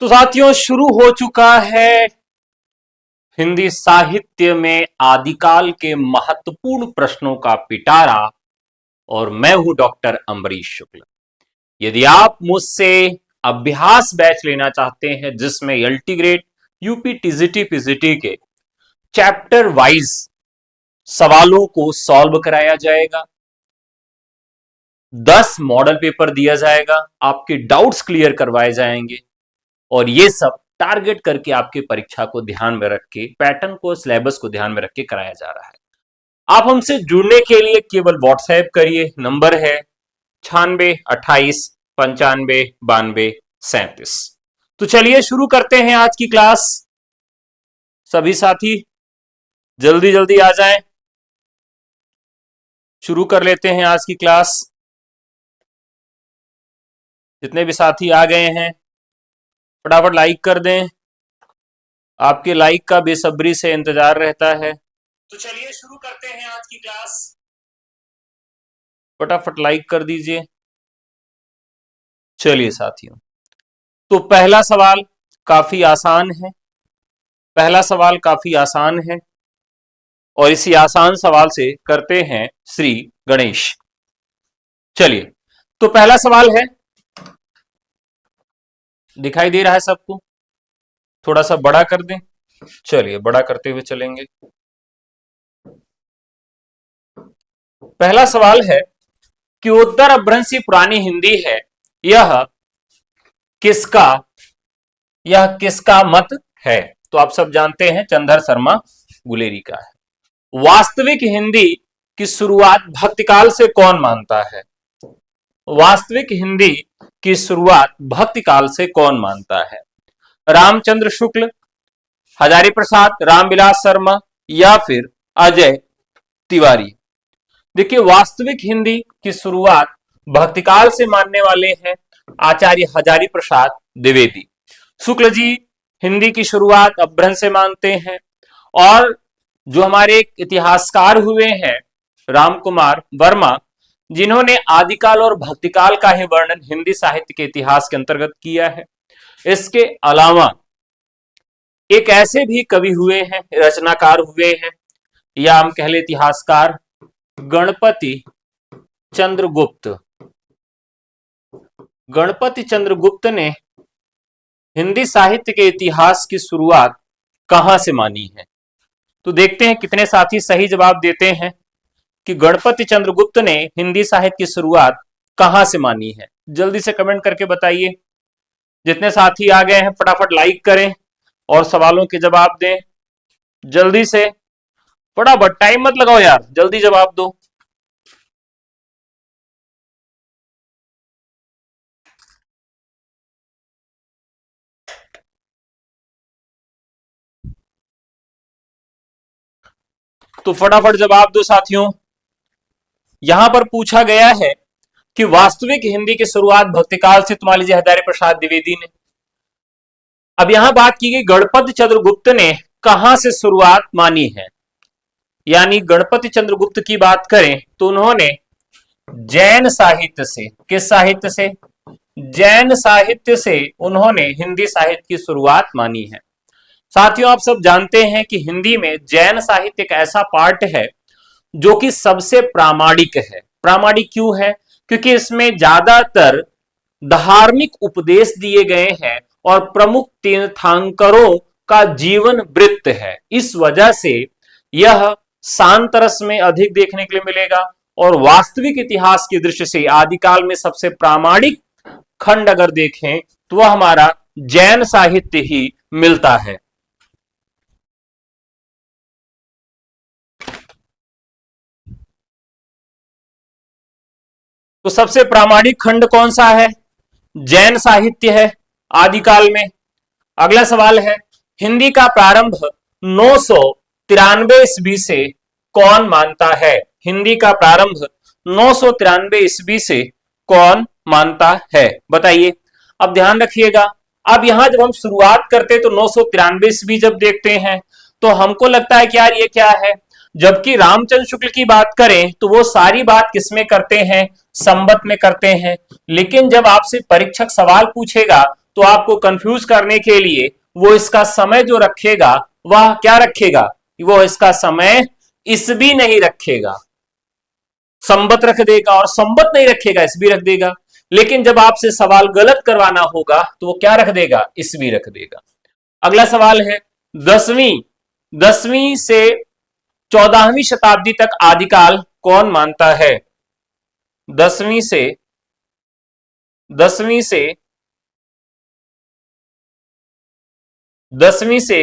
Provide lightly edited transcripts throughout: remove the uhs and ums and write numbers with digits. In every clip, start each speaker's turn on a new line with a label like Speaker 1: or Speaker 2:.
Speaker 1: तो साथियों शुरू हो चुका है हिंदी साहित्य में आदिकाल के महत्वपूर्ण प्रश्नों का पिटारा और मैं हूं डॉक्टर अम्बरीश शुक्ल। यदि आप मुझसे अभ्यास बैच लेना चाहते हैं जिसमें LT grade UP TGT PGT के चैप्टर वाइज सवालों को सॉल्व कराया जाएगा, 10 मॉडल पेपर दिया जाएगा, आपके डाउट्स क्लियर करवाए जाएंगे और ये सब टारगेट करके आपके परीक्षा को ध्यान में रख के, पैटर्न को, सिलेबस को ध्यान में रख के कराया जा रहा है। आप हमसे जुड़ने के लिए केवल व्हाट्सएप करिए, नंबर है 96 28 95 92 37। तो चलिए शुरू करते हैं आज की क्लास। सभी साथी जल्दी जल्दी आ जाएं, शुरू कर लेते हैं आज की क्लास। जितने भी साथी आ गए हैं फटाफट लाइक कर दें, आपके लाइक का बेसब्री से इंतजार रहता है। तो चलिए शुरू करते हैं आज की क्लास, फटाफट लाइक कर दीजिए। चलिए साथियों, तो पहला सवाल काफी आसान है, पहला सवाल काफी आसान है और इसी आसान सवाल से करते हैं श्री गणेश। चलिए, तो पहला सवाल है, दिखाई दे रहा है सबको? थोड़ा सा बड़ा कर दें। चलिए बड़ा करते हुए चलेंगे। पहला सवाल है कि उत्तर अपभ्रंशी पुरानी हिंदी है, यह किसका मत है? तो आप सब जानते हैं चंद्र शर्मा गुलेरी का है। वास्तविक हिंदी की शुरुआत भक्तिकाल से कौन मानता है? वास्तविक हिंदी की शुरुआत भक्तिकाल से कौन मानता है? रामचंद्र शुक्ल, हजारी प्रसाद, रामविलास शर्मा या फिर अजय तिवारी? देखिए, वास्तविक हिंदी की शुरुआत भक्तिकाल से मानने वाले हैं आचार्य हजारी प्रसाद द्विवेदी। शुक्ल जी हिंदी की शुरुआत अपभ्रंश से मानते हैं और जो हमारे एक इतिहासकार हुए हैं राम कुमार वर्मा, जिन्होंने आदिकाल और भक्तिकाल का ही वर्णन हिंदी साहित्य के इतिहास के अंतर्गत किया है। इसके अलावा एक ऐसे भी कवि हुए हैं, रचनाकार हुए हैं, या हम कह ले इतिहासकार, गणपति चंद्रगुप्त। गणपति चंद्रगुप्त ने हिंदी साहित्य के इतिहास की शुरुआत कहां से मानी है? तो देखते हैं कितने साथी सही जवाब देते हैं कि गणपति चंद्रगुप्त ने हिंदी साहित्य की शुरुआत कहां से मानी है। जल्दी से कमेंट करके बताइए। जितने साथी आ गए हैं फटाफट लाइक करें और सवालों के जवाब दें जल्दी से, फटाफट, टाइम मत लगाओ यार, जल्दी जवाब दो। तो फटाफट जवाब दो साथियों। यहां पर पूछा गया है कि वास्तविक हिंदी की शुरुआत भक्तिकाल से, तो मान लीजिए हजारी प्रसाद द्विवेदी ने। अब यहां बात की गई गणपति चंद्रगुप्त ने कहां से शुरुआत मानी है, यानी गणपति चंद्रगुप्त की बात करें तो उन्होंने जैन साहित्य से, किस साहित्य से? जैन साहित्य से उन्होंने हिंदी साहित्य की शुरुआत मानी है। साथियों, आप सब जानते हैं कि हिंदी में जैन साहित्य एक ऐसा पार्ट है जो कि सबसे प्रामाणिक है। प्रामाणिक क्यों है? क्योंकि इसमें ज्यादातर धार्मिक उपदेश दिए गए हैं और प्रमुख तीर्थंकरों का जीवन वृत्त है। इस वजह से यह शांत रस में अधिक देखने के लिए मिलेगा और वास्तविक इतिहास की दृष्टि से आदिकाल में सबसे प्रामाणिक खंड अगर देखें तो वह हमारा जैन साहित्य ही मिलता है। तो सबसे प्रामाणिक खंड कौन सा है? जैन साहित्य है आदिकाल में। अगला सवाल है, हिंदी का प्रारंभ 993 ईस्वी से कौन मानता है? हिंदी का प्रारंभ 993 ईस्वी से कौन मानता है? बताइए। अब ध्यान रखिएगा, अब यहां जब हम शुरुआत करते तो 993 ईस्वी जब देखते हैं तो हमको लगता है कि यार ये क्या है, जबकि रामचंद्र शुक्ल की बात करें तो वो सारी बात किसमें करते हैं? संवत में करते हैं। लेकिन जब आपसे परीक्षक सवाल पूछेगा तो तो आपको कंफ्यूज करने के लिए वो इसका समय जो रखेगा वह क्या रखेगा, वो इसका समय ईसवी नहीं रखेगा, संवत रख देगा, और संवत नहीं रखेगा ईसवी रख देगा। लेकिन जब आपसे सवाल गलत करवाना होगा तो वो क्या रख देगा, ईसवी रख देगा। अगला सवाल है, दसवीं दसवीं से 14वीं शताब्दी तक आदिकाल कौन मानता है? दसवीं से दसवीं से दसवीं से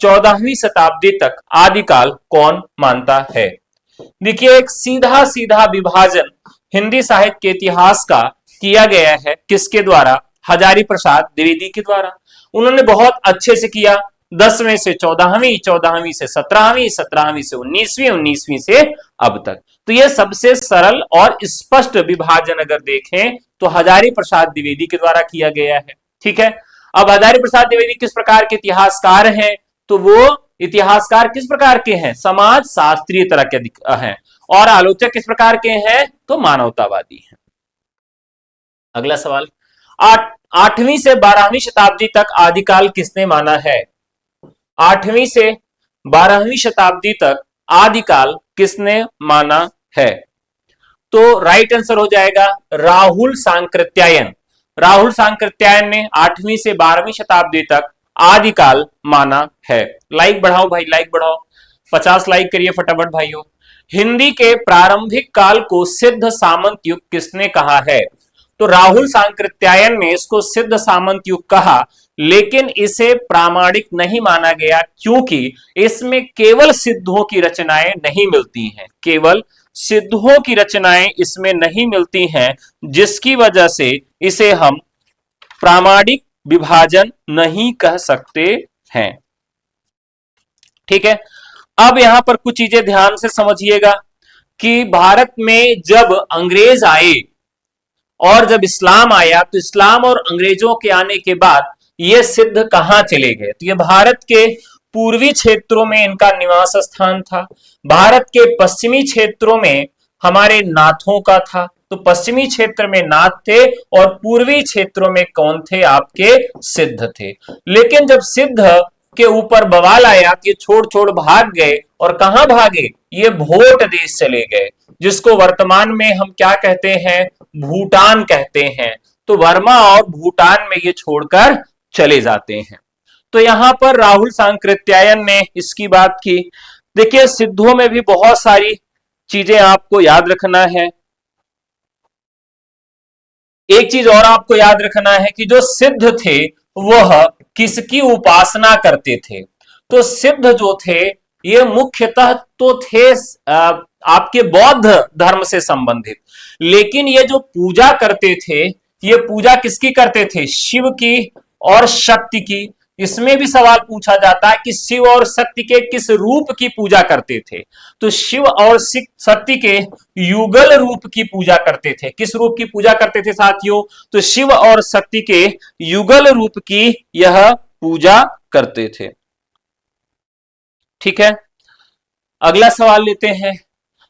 Speaker 1: 14वीं शताब्दी तक आदिकाल कौन मानता है? देखिए, एक सीधा सीधा विभाजन हिंदी साहित्य के इतिहास का किया गया है, किसके द्वारा? हजारी प्रसाद द्विवेदी के द्वारा। उन्होंने बहुत अच्छे से किया, 10वें से 14वीं, 14वीं से 17वीं, 17वीं से 19वीं, 19वीं से अब तक। तो यह सबसे सरल और स्पष्ट विभाजन अगर देखें तो हजारी प्रसाद द्विवेदी के द्वारा किया गया है। ठीक है, अब हजारी प्रसाद द्विवेदी किस प्रकार के इतिहासकार हैं? तो वो इतिहासकार किस प्रकार के हैं? समाज शास्त्रीय तरह के हैं। और आलोचक किस प्रकार के हैं? तो मानवतावादी हैं। अगला सवाल, 8वीं से 12वीं शताब्दी तक आदिकाल किसने माना है? 8वीं से 12वीं शताब्दी तक आदिकाल किसने माना है? तो राइट आंसर हो जाएगा राहुल सांकृत्यायन। राहुल सांकृत्यायन ने 8वीं से 12वीं शताब्दी तक आदिकाल माना है। लाइक बढ़ाओ भाई, लाइक बढ़ाओ, 50 लाइक करिए फटाफट भाइयों। हिंदी के प्रारंभिक काल को सिद्ध सामंत युग किसने कहा है? तो राहुल सांकृत्यायन ने इसको सिद्ध सामंत युग कहा, लेकिन इसे प्रामाणिक नहीं माना गया, क्योंकि इसमें केवल सिद्धों की रचनाएं नहीं मिलती हैं, केवल सिद्धों की रचनाएं इसमें नहीं मिलती हैं, जिसकी वजह से इसे हम प्रामाणिक विभाजन नहीं कह सकते हैं। ठीक है, अब यहां पर कुछ चीजें ध्यान से समझिएगा कि भारत में जब अंग्रेज आए और जब इस्लाम आया, तो इस्लाम और अंग्रेजों के आने के बाद ये सिद्ध कहां चले गए? तो ये भारत के पूर्वी क्षेत्रों में इनका निवास स्थान था। भारत के पश्चिमी क्षेत्रों में हमारे नाथों का था। तो पश्चिमी क्षेत्र में नाथ थे और पूर्वी क्षेत्रों में कौन थे? आपके सिद्ध थे। लेकिन जब सिद्ध के ऊपर बवाल आया कि छोड़ छोड़ भाग गए, और कहां भागे? ये भोट देश चले गए, जिसको वर्तमान में हम क्या कहते हैं? भूटान कहते हैं। तो वर्मा और भूटान में ये छोड़कर चले जाते हैं। तो यहां पर राहुल सांकृत्यायन ने इसकी बात की। देखिए, सिद्धों में भी बहुत सारी चीजें आपको याद रखना है। एक चीज और आपको याद रखना है कि जो सिद्ध थे वह किसकी उपासना करते थे? तो सिद्ध जो थे ये मुख्यतः तो थे आपके बौद्ध धर्म से संबंधित, लेकिन ये जो पूजा करते थे, ये पूजा किसकी करते थे? शिव की और शक्ति की। इसमें भी सवाल पूछा जाता है कि शिव और शक्ति के किस रूप की पूजा करते थे? तो शिव और शक्ति के युगल रूप की पूजा करते थे। किस रूप की पूजा करते थे साथियों? तो शिव और शक्ति के युगल रूप की यह पूजा करते थे। ठीक है, अगला सवाल लेते हैं।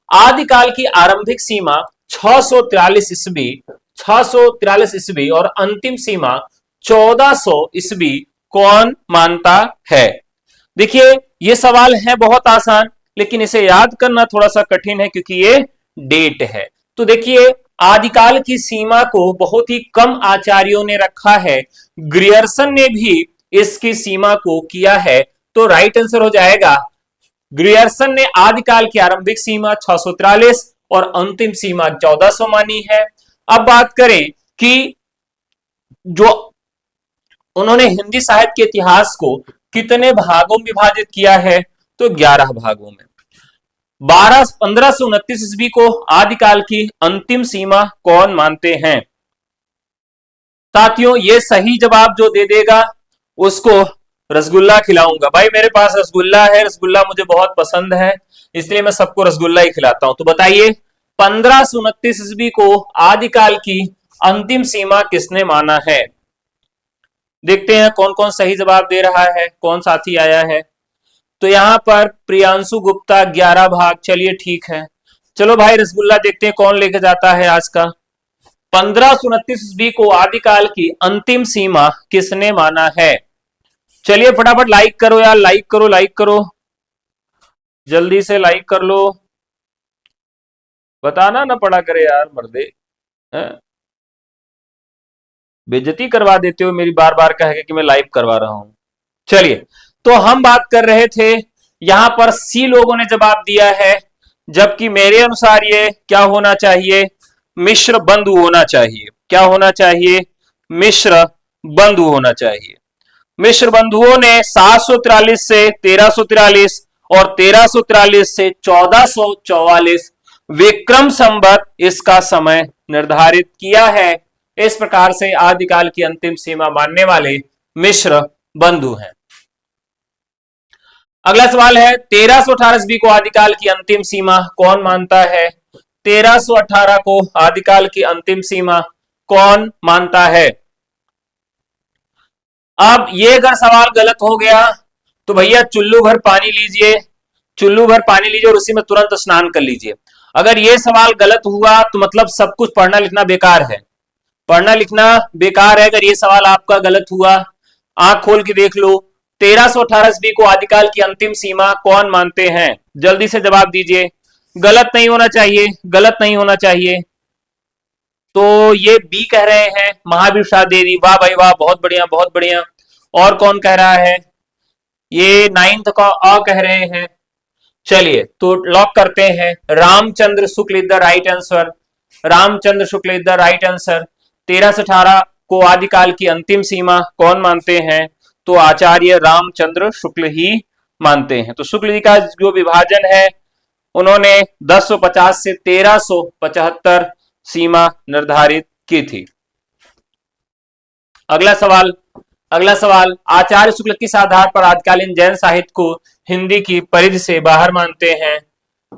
Speaker 1: आदिकाल की आरंभिक सीमा 643 ईस्वी, 643 ईस्वी और अंतिम सीमा 1400 ईस्वी कौन मानता है? देखिए, ये सवाल है बहुत आसान, लेकिन इसे याद करना थोड़ा सा कठिन है क्योंकि ये डेट है। तो देखिए, आदिकाल की सीमा को बहुत ही कम आचार्यों ने रखा है। ग्रियर्सन ने भी इसकी सीमा को किया है। तो राइट आंसर हो जाएगा, ग्रियर्सन ने आदिकाल की आरंभिक सीमा 643 और अंतिम सीमा 1400 मानी है। अब बात करें कि जो उन्होंने हिंदी साहित्य के इतिहास को कितने भागों में विभाजित किया है? तो 11 भागों में। 1529 ईस्वी को आदिकाल की अंतिम सीमा कौन मानते हैं? साथियों, ये सही जवाब जो दे देगा उसको रसगुल्ला खिलाऊंगा। भाई, मेरे पास रसगुल्ला है, रसगुल्ला मुझे बहुत पसंद है, इसलिए मैं सबको रसगुल्ला ही खिलाता हूं। तो बताइए, 1529 ईस्वी को आदिकाल की अंतिम सीमा किसने माना है? देखते हैं कौन कौन सही जवाब दे रहा है, कौन साथी आया है। तो यहां पर प्रियांशु गुप्ता 11 भाग, चलिए ठीक है। चलो भाई, रसगुल्ला देखते हैं कौन लेके जाता है आज का। 1529 ईस्वी को आदिकाल की अंतिम सीमा किसने माना है? चलिए फटाफट लाइक करो यार, लाइक करो, लाइक करो, जल्दी से लाइक कर लो। बताना ना पड़ा करे यार मर्दे, बेइज्जती करवा देते हो मेरी बार बार कह के कि मैं लाइव करवा रहा हूं। चलिए, तो हम बात कर रहे थे, यहां पर सी लोगों ने जवाब दिया है, जबकि मेरे अनुसार ये क्या होना चाहिए? मिश्र बंधु होना चाहिए। क्या होना चाहिए? मिश्र बंधु होना चाहिए। मिश्र बंधुओं ने 743 से 1343 और 1343 से 1444 विक्रम संवत इसका समय निर्धारित किया है। इस प्रकार से आदिकाल की अंतिम सीमा मानने वाले मिश्र बंधु हैं। अगला सवाल है, 1318 ईस्वी को आदिकाल की अंतिम सीमा कौन मानता है? 1318 को आदिकाल की अंतिम सीमा कौन मानता है? अब ये अगर सवाल गलत हो गया तो भैया चुल्लू भर पानी लीजिए, चुल्लू भर पानी लीजिए और उसी में तुरंत स्नान कर लीजिए। अगर ये सवाल गलत हुआ तो मतलब सब कुछ पढ़ना लिखना बेकार है, पढ़ना लिखना बेकार है अगर ये सवाल आपका गलत हुआ। आंख खोल के देख लो, 1318 ईस्वी को आदिकाल की अंतिम सीमा कौन मानते हैं? जल्दी से जवाब दीजिए। गलत नहीं होना चाहिए, गलत नहीं होना चाहिए। तो ये बी कह रहे हैं महावीर प्रसाद द्विवेदी। वाह भाई वाह, बहुत बढ़िया, बहुत बढ़िया। और कौन कह रहा है? ये नाइन्थ का अ कह रहे हैं। चलिए तो लॉक करते हैं, Ramchandra Shukla is the right answer. Ramchandra Shukla is the right answer. 1318 को आदिकाल की अंतिम सीमा कौन मानते हैं? तो आचार्य रामचंद्र शुक्ल ही मानते हैं। तो शुक्ल जी का जो विभाजन है उन्होंने 1050 से 1375 सीमा निर्धारित की थी। अगला सवाल, अगला सवाल, आचार्य शुक्ल किस आधार पर आदिकालीन जैन साहित्य को हिंदी की परिधि से बाहर मानते हैं?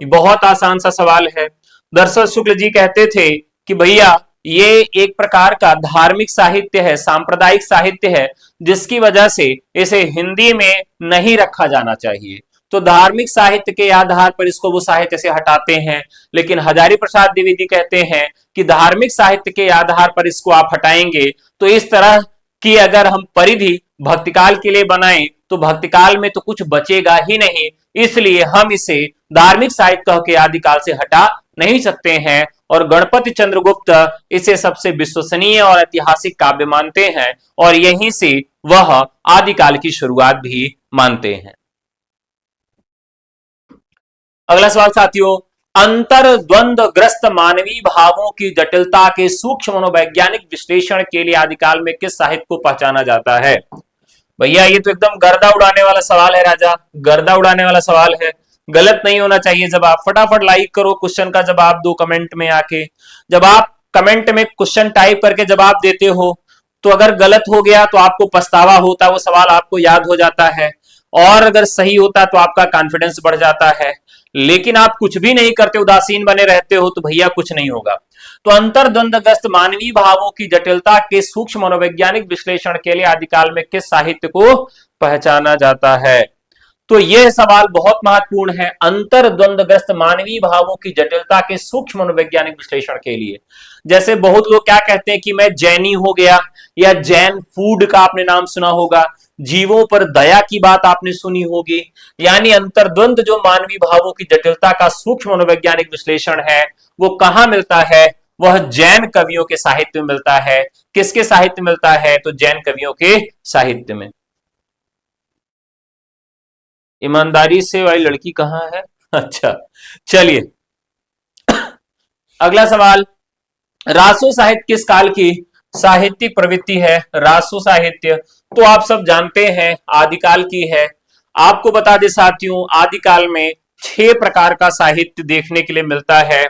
Speaker 1: बहुत आसान सा सवाल है। दरअसल शुक्ल जी कहते थे कि भैया ये एक प्रकार का धार्मिक साहित्य है, सांप्रदायिक साहित्य है, जिसकी वजह से इसे हिंदी में नहीं रखा जाना चाहिए। तो धार्मिक साहित्य के आधार पर इसको वो साहित्य से हटाते हैं। लेकिन हजारी प्रसाद द्विवेदी कहते हैं कि धार्मिक साहित्य के आधार पर इसको आप हटाएंगे तो इस तरह कि अगर हम परिधि भक्तिकाल के लिए बनाएं तो भक्तिकाल में तो कुछ बचेगा ही नहीं, इसलिए हम इसे धार्मिक साहित्य कह के आदिकाल से हटा नहीं सकते हैं। और गणपति चंद्रगुप्त इसे सबसे विश्वसनीय और ऐतिहासिक काव्य मानते हैं और यहीं से वह आदिकाल की शुरुआत भी मानते हैं। अगला सवाल साथियों, अंतर द्वंद्व ग्रस्त मानवीय भावों की जटिलता के सूक्ष्म मनोवैज्ञानिक विश्लेषण के लिए आदिकाल में किस साहित्य को पहचाना जाता है? भैया ये तो एकदम गर्दा उड़ाने वाला सवाल है राजा, गर्दा उड़ाने वाला सवाल है। गलत नहीं होना चाहिए जवाब। फटाफट लाइक करो, क्वेश्चन का जवाब दो कमेंट में आके। जब आप कमेंट में क्वेश्चन टाइप करके जवाब देते हो तो अगर गलत हो गया तो आपको पछतावा होता, वो सवाल आपको याद हो जाता है, और अगर सही होता तो आपका कॉन्फिडेंस बढ़ जाता है। लेकिन आप कुछ भी नहीं करते, उदासीन बने रहते हो, तो भैया कुछ नहीं होगा। तो अंतर्द्वंद्वग्रस्त मानवीय भावों की जटिलता के सूक्ष्म मनोवैज्ञानिक विश्लेषण के लिए आदिकाल में किस साहित्य को पहचाना जाता है? तो यह सवाल बहुत महत्वपूर्ण है। अंतर्द्वंद्वग्रस्त मानवीय भावों की जटिलता के सूक्ष्म मनोवैज्ञानिक विश्लेषण के लिए, जैसे बहुत लोग क्या कहते हैं कि मैं जैनी हो गया, या जैन फूड का आपने नाम सुना होगा, जीवों पर दया की बात आपने सुनी होगी। यानी अंतर्द्वंद जो मानवीय भावों की जटिलता का सूक्ष्म मनोवैज्ञानिक विश्लेषण है वो कहां मिलता है? वह जैन कवियों के साहित्य में मिलता है। किसके साहित्य में मिलता है? तो जैन कवियों के साहित्य में। ईमानदारी से वाली लड़की कहां है? अच्छा चलिए, अगला सवाल, रासो साहित्य किस काल की साहित्यिक प्रवृत्ति है? रासो साहित्य तो आप सब जानते हैं आदिकाल की है। आपको बता दें साथियों, आदिकाल में 6 प्रकार का साहित्य देखने के लिए मिलता है।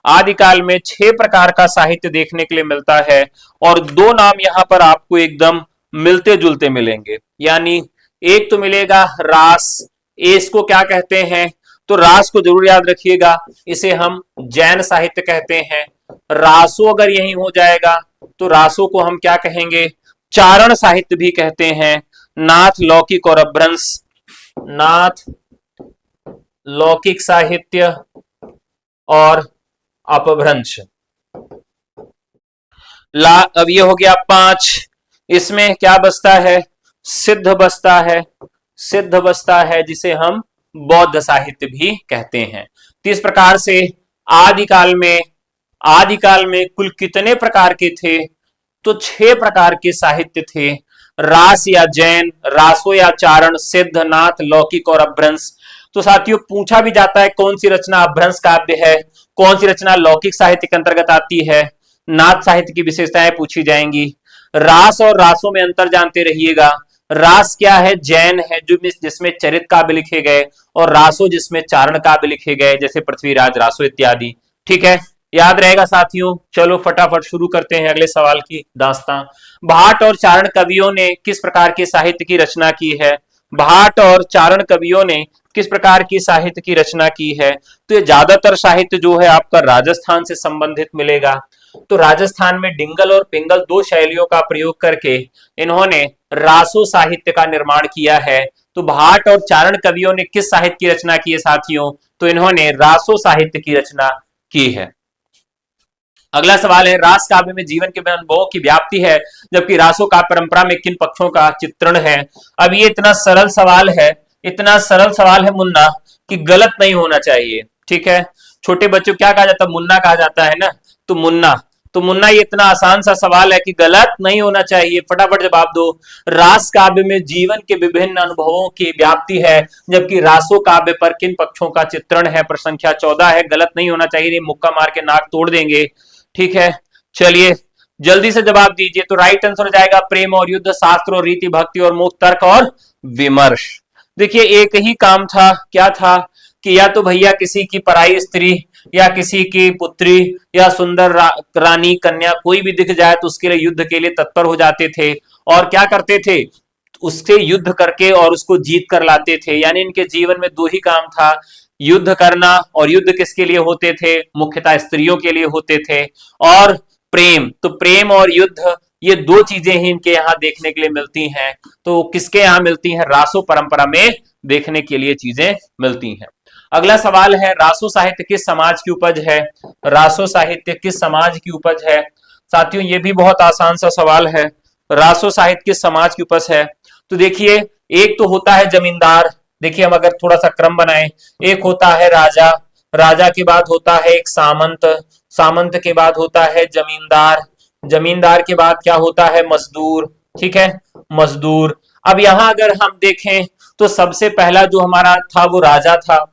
Speaker 1: आदिकाल में 6 प्रकार का साहित्य देखने के लिए मिलता है और 2 नाम यहां पर आपको एकदम मिलते जुलते मिलेंगे। यानी एक तो मिलेगा रास, इसको क्या कहते हैं? तो रास को जरूर याद रखिएगा, इसे हम जैन साहित्य कहते हैं। रासो अगर यही हो जाएगा तो रासो को हम क्या कहेंगे? चारण साहित्य भी कहते हैं। नाथ लौकिक और अपभ्रंश, नाथ लौकिक साहित्य और अपभ्रंश। अब ये हो गया 5। इसमें क्या बचता है? सिद्ध बचता है। सिद्ध बचता है जिसे हम बौद्ध साहित्य भी कहते हैं। तो इस प्रकार से आदिकाल में आदिकाल में कुल कितने प्रकार के थे? तो 6 प्रकार के साहित्य थे। रास या जैन, रासो या चारण, सिद्ध, नाथ, लौकिक और अपभ्रंश। तो साथियों पूछा भी जाता है कौन सी रचना अपभ्रंश काव्य है, कौन सी रचना लौकिक साहित्य के अंतर्गत आती है। नाथ साहित्य की विशेषताएं पूछी जाएंगी। रास और रासों में अंतर जानते रहिएगा। रास क्या है? जैन है, जो जिसमें चरित काव्य लिखे गए, और रासो जिसमें चारण काव्य लिखे गए, जैसे पृथ्वीराज रासो इत्यादि। ठीक है, याद रहेगा साथियों। चलो फटाफट शुरू करते हैं अगले सवाल की दास्तां। भाट और चारण कवियों ने किस प्रकार के साहित्य की रचना की है? भाट और चारण कवियों ने किस प्रकार की साहित्य की रचना की है? तो ये ज्यादातर साहित्य जो है आपका राजस्थान से संबंधित मिलेगा। तो राजस्थान में डिंगल और पिंगल दो शैलियों का प्रयोग करके इन्होंने रासो साहित्य का निर्माण किया है। तो भाट और चारण कवियों ने किस साहित्य की रचना की है साथियों? तो इन्होंने रासो साहित्य की रचना की है। अगला सवाल है, रास काव्य में जीवन के अनुभवों की व्याप्ति है, जबकि रासो काव्य परंपरा में किन पक्षों का चित्रण है? अब ये इतना सरल सवाल है, इतना सरल सवाल है मुन्ना, कि गलत नहीं होना चाहिए। ठीक है, छोटे बच्चों क्या कहा जाता है? मुन्ना कहा जाता है ना। तो मुन्ना, ये इतना आसान सा सवाल है कि गलत नहीं होना चाहिए। फटाफट जवाब दो। रास काव्य में जीवन के विभिन्न अनुभवों की व्याप्ति है, जबकि रासो काव्य पर किन पक्षों का चित्रण है? प्रश्न संख्या 14 है, गलत नहीं होना चाहिए, मुक्का मार के नाक तोड़ देंगे। ठीक है, चलिए जल्दी से जवाब दीजिए। तो राइट आंसर हो जाएगा प्रेम और युद्ध, शास्त्र और रीति, भक्ति और मोक्ष, तर्क और विमर्श। देखिए एक ही काम था, क्या था कि या तो भैया किसी की पराई स्त्री या किसी की पुत्री या सुंदर रानी कन्या कोई भी दिख जाए तो उसके लिए युद्ध के लिए तत्पर हो जाते थे, और क्या करते थे? उससे युद्ध करके और उसको जीत कर लाते थे। यानी इनके जीवन में दो ही काम था, युद्ध करना, और युद्ध किसके लिए होते थे? मुख्यतः स्त्रियों के लिए होते थे। और प्रेम, तो प्रेम और युद्ध ये दो चीजें ही इनके यहाँ देखने के लिए मिलती हैं। तो किसके यहाँ मिलती हैं? रासो परंपरा में देखने के लिए चीजें मिलती हैं। अगला सवाल है, रासो साहित्य किस समाज की उपज है? रासो साहित्य किस समाज की उपज है? साथियों ये भी बहुत आसान सा सवाल है। रासो साहित्य किस समाज की उपज है? तो देखिए एक तो होता है जमींदार। देखिए हम अगर थोड़ा सा क्रम बनाएं, एक होता है राजा, राजा के बाद होता है एक सामंत, सामंत के बाद होता है जमींदार, जमींदार के बाद क्या होता है? मजदूर। ठीक है, मजदूर। अब यहां अगर हम देखें तो सबसे पहला जो हमारा था वो राजा था।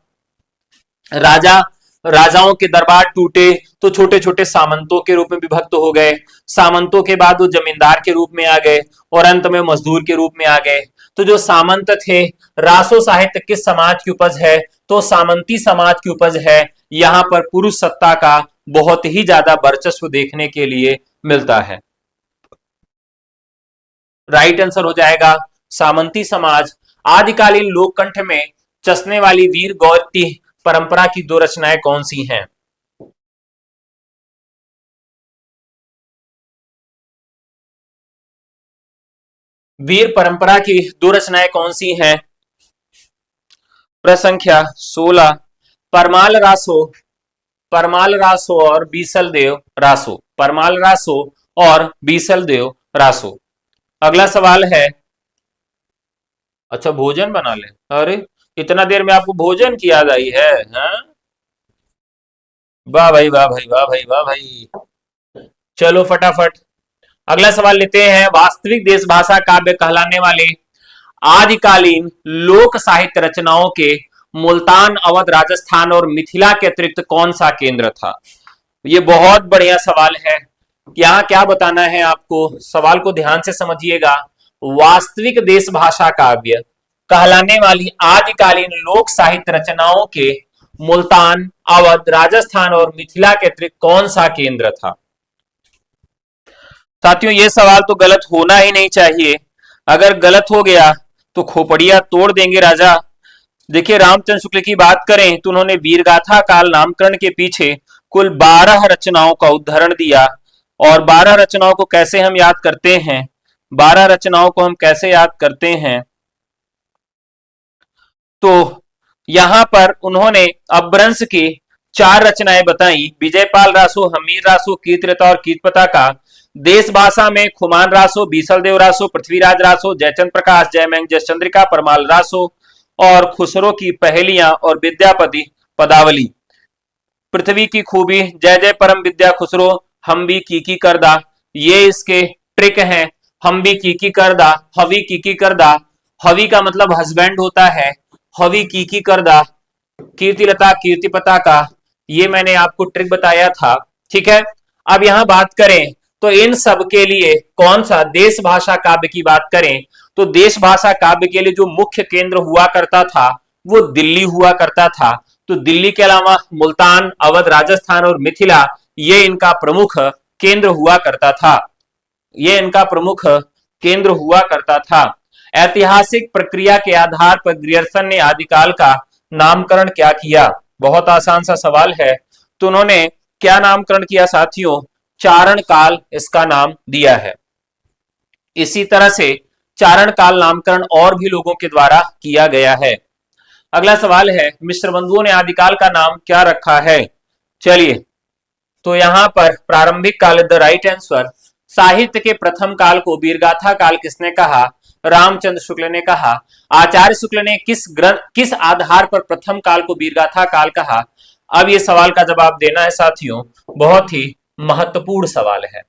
Speaker 1: राजा, राजाओं के दरबार टूटे तो छोटे छोटे सामंतों के रूप में विभक्त हो गए, सामंतों के बाद वो जमींदार के रूप में आ गए, और अंत में मजदूर के रूप में आ गए। तो जो सामंत थे, रासो साहित्य किस समाज की उपज है? तो सामंती समाज की उपज है। यहां पर पुरुष सत्ता का बहुत ही ज्यादा वर्चस्व देखने के लिए मिलता है। राइट आंसर हो जाएगा सामंती समाज। आदिकालीन लोककंठ में चसने वाली वीर गौती परंपरा की दो रचनाएं कौन सी हैं? वीर परंपरा की दो रचनाएं कौन सी हैं? प्रश्न संख्या 16, परमाल रासो, परमाल रासो और बीसल देव रासो, परमाल रासो और बीसल देव रासो। अगला सवाल है, अच्छा भोजन बना ले, अरे इतना देर में आपको भोजन की याद आई है? हाँ? वाह भाई वाह भाई वाह भाई वाह भाई। चलो फटाफट अगला सवाल लेते हैं। वास्तविक देश भाषा काव्य कहलाने वाले आदिकालीन लोक साहित्य रचनाओं के मुल्तान, अवध, राजस्थान और मिथिला के अतिरिक्त कौन सा केंद्र था? ये बहुत बढ़िया सवाल है। यहाँ क्या बताना है आपको, सवाल को ध्यान से समझिएगा। वास्तविक देश भाषा काव्य कहलाने वाली आदिकालीन लोक साहित्य रचनाओं के मुल्तान, अवध, राजस्थान और मिथिला के अतिरिक्त कौन सा केंद्र था? साथियों ये सवाल तो गलत होना ही नहीं चाहिए। अगर गलत हो गया तो खोपड़िया तोड़ देंगे राजा। देखिए रामचंद्र शुक्ल की बात करें तो उन्होंने वीरगाथा काल नामकरण के पीछे कुल 12 रचनाओं का उदाहरण दिया। और 12 रचनाओं को कैसे हम याद करते हैं? 12 रचनाओं को हम कैसे याद करते हैं? तो यहां पर उन्होंने अपभ्रंश की 4 रचनाएं बताई, विजयपाल रासो, हमीर रासो, कीर्तिरता और कीर्तपता का। देश भाषा में खुमान रासो, बीसल देव रासो, पृथ्वीराज रासो, जयचंद प्रकाश, जयमेंग, जयचंद्रिका, परमाल रासो और खुसरो की पहेलियां और विद्यापति पदावली। पृथ्वी की खूबी, जय जय परम विद्या खुसरो, हम भी की करदा, ये इसके ट्रिक हैं। हम भी की करदा, हवी की करदा, हवी का मतलब हस्बैंड होता है, हवी की करदा, कीर्तिलता कीर्ति पताका, ये मैंने आपको ट्रिक बताया था। ठीक है, अब यहां बात करें तो इन सब के लिए कौन सा देश भाषा काव्य की बात करें तो देश भाषा काव्य के लिए जो मुख्य केंद्र हुआ करता था वो दिल्ली हुआ करता था। तो दिल्ली के अलावा मुल्तान, अवध, राजस्थान और मिथिला ये इनका प्रमुख केंद्र हुआ करता था, ये इनका प्रमुख केंद्र हुआ करता था। ऐतिहासिक प्रक्रिया के आधार पर ग्रियर्सन ने आदिकाल का नामकरण क्या किया? बहुत आसान सा सवाल है। तो उन्होंने क्या नामकरण किया साथियों? चारण काल इसका नाम दिया है। इसी तरह से चारण काल नामकरण और भी लोगों के द्वारा किया गया है। अगला सवाल है, मिश्र बंधुओं ने आदिकाल का नाम क्या रखा है? चलिए, तो यहां पर प्रारंभिक काल द राइट आंसर। साहित्य के प्रथम काल को वीरगाथा काल किसने कहा? रामचंद्र शुक्ल ने कहा। आचार्य शुक्ल ने किस आधार पर प्रथम काल को वीरगाथा काल कहा? अब ये सवाल का जवाब देना है साथियों, बहुत ही महत्वपूर्ण सवाल है।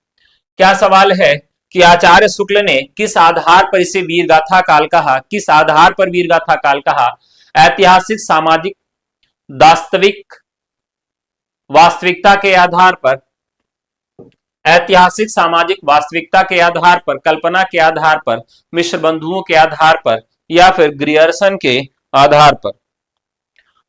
Speaker 1: क्या सवाल है कि आचार्य शुक्ल ने किस आधार पर इसे वीरगाथा काल कहा? किस आधार पर वीरगाथा काल कहा? ऐतिहासिक, सामाजिक, वास्तविकता के आधार पर, ऐतिहासिक, सामाजिक, वास्तविकता के आधार पर, कल्पना के आधार पर, मिश्र बंधुओं के आधार पर या फिर ग्रियर्सन के आधार पर?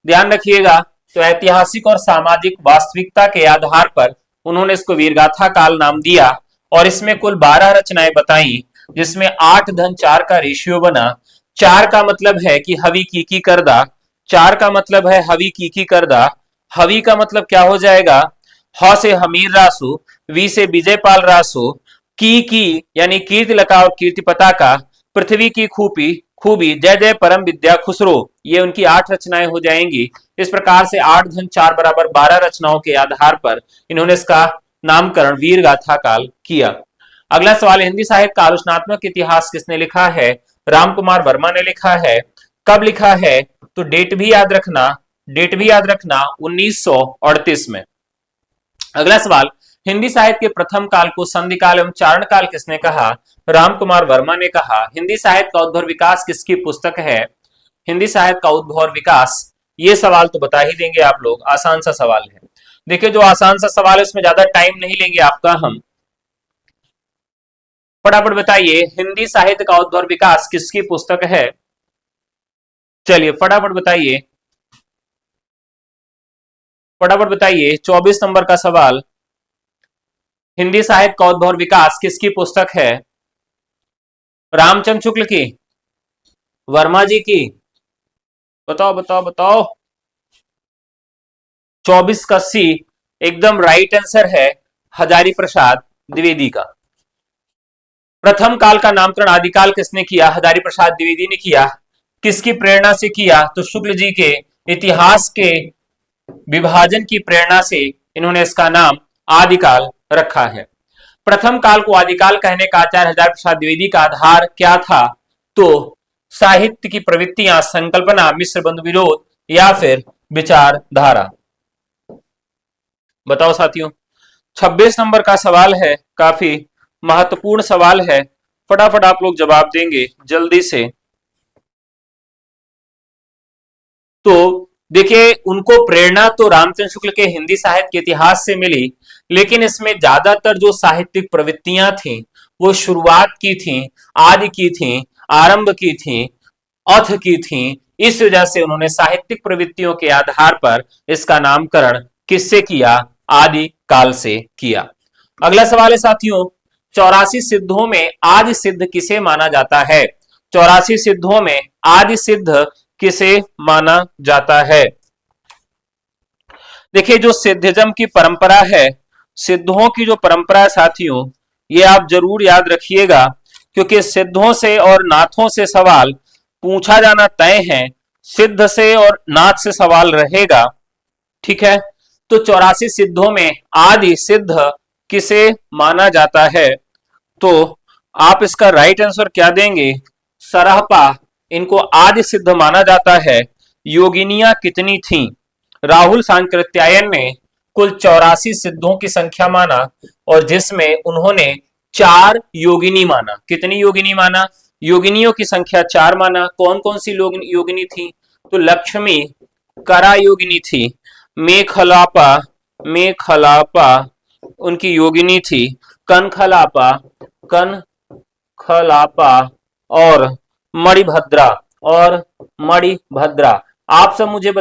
Speaker 1: ध्यान रखिएगा, तो ऐतिहासिक और सामाजिक वास्तविकता के आधार पर उन्होंने इसको वीरगाथा काल नाम दिया और इसमें कुल 12 रचनाएं बताई जिसमें 8:4 का रेशियो बना। 4 का मतलब है कि हवी की करदा, 4 का मतलब है हवी की करदा। हवी का मतलब क्या हो जाएगा? ह से हमीर रासु, वी से विजयपाल रासु, की यानी कीर्तिलता और कीर्ति पताका, पृथ्वी की खूबी, जय जय परम विद्या खुसरो, ये उनकी 8 रचनाएं हो जाएंगी। इस प्रकार से 8-4 बराबर 12 रचनाओं के आधार पर इन्होंने इसका नामकरण वीरगाथा काल किया। अगला सवाल, हिंदी साहित्य का आलोचनात्मक इतिहास किसने लिखा है? रामकुमार वर्मा ने लिखा है। कब लिखा है? तो डेट भी याद रखना, 1938 में। अगला सवाल, हिंदी साहित्य के प्रथम काल को संधि काल एवं चारण काल किसने कहा? रामकुमार वर्मा ने कहा। हिंदी साहित्य का उद्भव विकास किसकी पुस्तक है? हिंदी साहित्य का उद्भव और विकास, ये सवाल तो बता ही देंगे आप लोग, आसान सा सवाल है। देखिए, जो आसान सा सवाल है उसमें ज्यादा टाइम नहीं लेंगे आपका हम। फटाफट बताइए, हिंदी साहित्य का उद्भव और विकास किसकी पुस्तक है? चलिए फटाफट बताइए, 24 नंबर का सवाल, हिंदी साहित्य का उद्भव और विकास किसकी पुस्तक है? रामचंद्र शुक्ल की, वर्मा जी की? बताओ बताओ बताओ। 24 का सी एकदम राइट आंसर है, हजारी प्रसाद द्विवेदी का। प्रथम काल का नामकरण आदिकाल किसने किया? हजारी प्रसाद द्विवेदी ने किया। किसकी प्रेरणा से किया? तो शुक्ल जी के इतिहास के विभाजन की प्रेरणा से इन्होंने इसका नाम आदिकाल रखा है। प्रथम काल को आदिकाल कहने का आचार्य हजारी प्रसाद द्विवेदी का आधार क्या था? तो साहित्य की प्रवृत्तियां, संकल्पना, मिश्र बंधु विरोध या फिर विचारधारा? बताओ साथियों। 26 नंबर का सवाल है, काफी महत्वपूर्ण सवाल है, फटाफट आप लोग जवाब देंगे जल्दी से। तो देखिए, उनको प्रेरणा तो रामचंद्र शुक्ल के हिंदी साहित्य के इतिहास से मिली, लेकिन इसमें ज्यादातर जो साहित्यिक प्रवृत्तियां थी वो शुरुआत की थी, आदि की थी, आरंभ की थी, अथ की थी। इस वजह से उन्होंने साहित्यिक प्रवृत्तियों के आधार पर इसका नामकरण किससे किया? आदि काल से किया। अगला सवाल है साथियों, 84 सिद्धों में आदि सिद्ध किसे माना जाता है? 84 सिद्धों में आदि सिद्ध किसे माना जाता है? देखिए, जो सिद्धिज्म की परंपरा है, सिद्धों की जो परंपरा है साथियों, ये आप जरूर याद रखिएगा, क्योंकि सिद्धों से और नाथों से सवाल पूछा जाना तय है, सिद्ध से और नाथ से सवाल रहेगा। ठीक है, तो 84 सिद्धों में आदि सिद्ध किसे माना जाता है? तो आप इसका राइट आंसर क्या देंगे? सरहपा इनको आदि सिद्ध माना जाता है। योगिनियां कितनी थीं? राहुल सांकृत्यायन ने कुल 84 सिद्धों की संख्या माना और जिसमें उन्होंने 4 योगिनी माना। कितनी योगिनी माना? योगिनियों की संख्या 4 माना। कौन कौन सी योगिनी थी? तो लक्ष्मी करा योगिनी थी, मेखलापा मेखलापा उनकी योगिनी थी, कनखलापा कनखलापा और मणिभद्रा। आप सब मुझे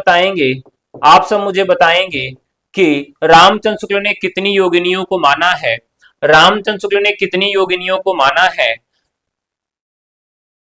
Speaker 1: बताएंगे, कि रामचंद्र शुक्ल ने कितनी योगिनियों को माना है? रामचंद्र शुक्ल ने कितनी योगिनियों को माना है?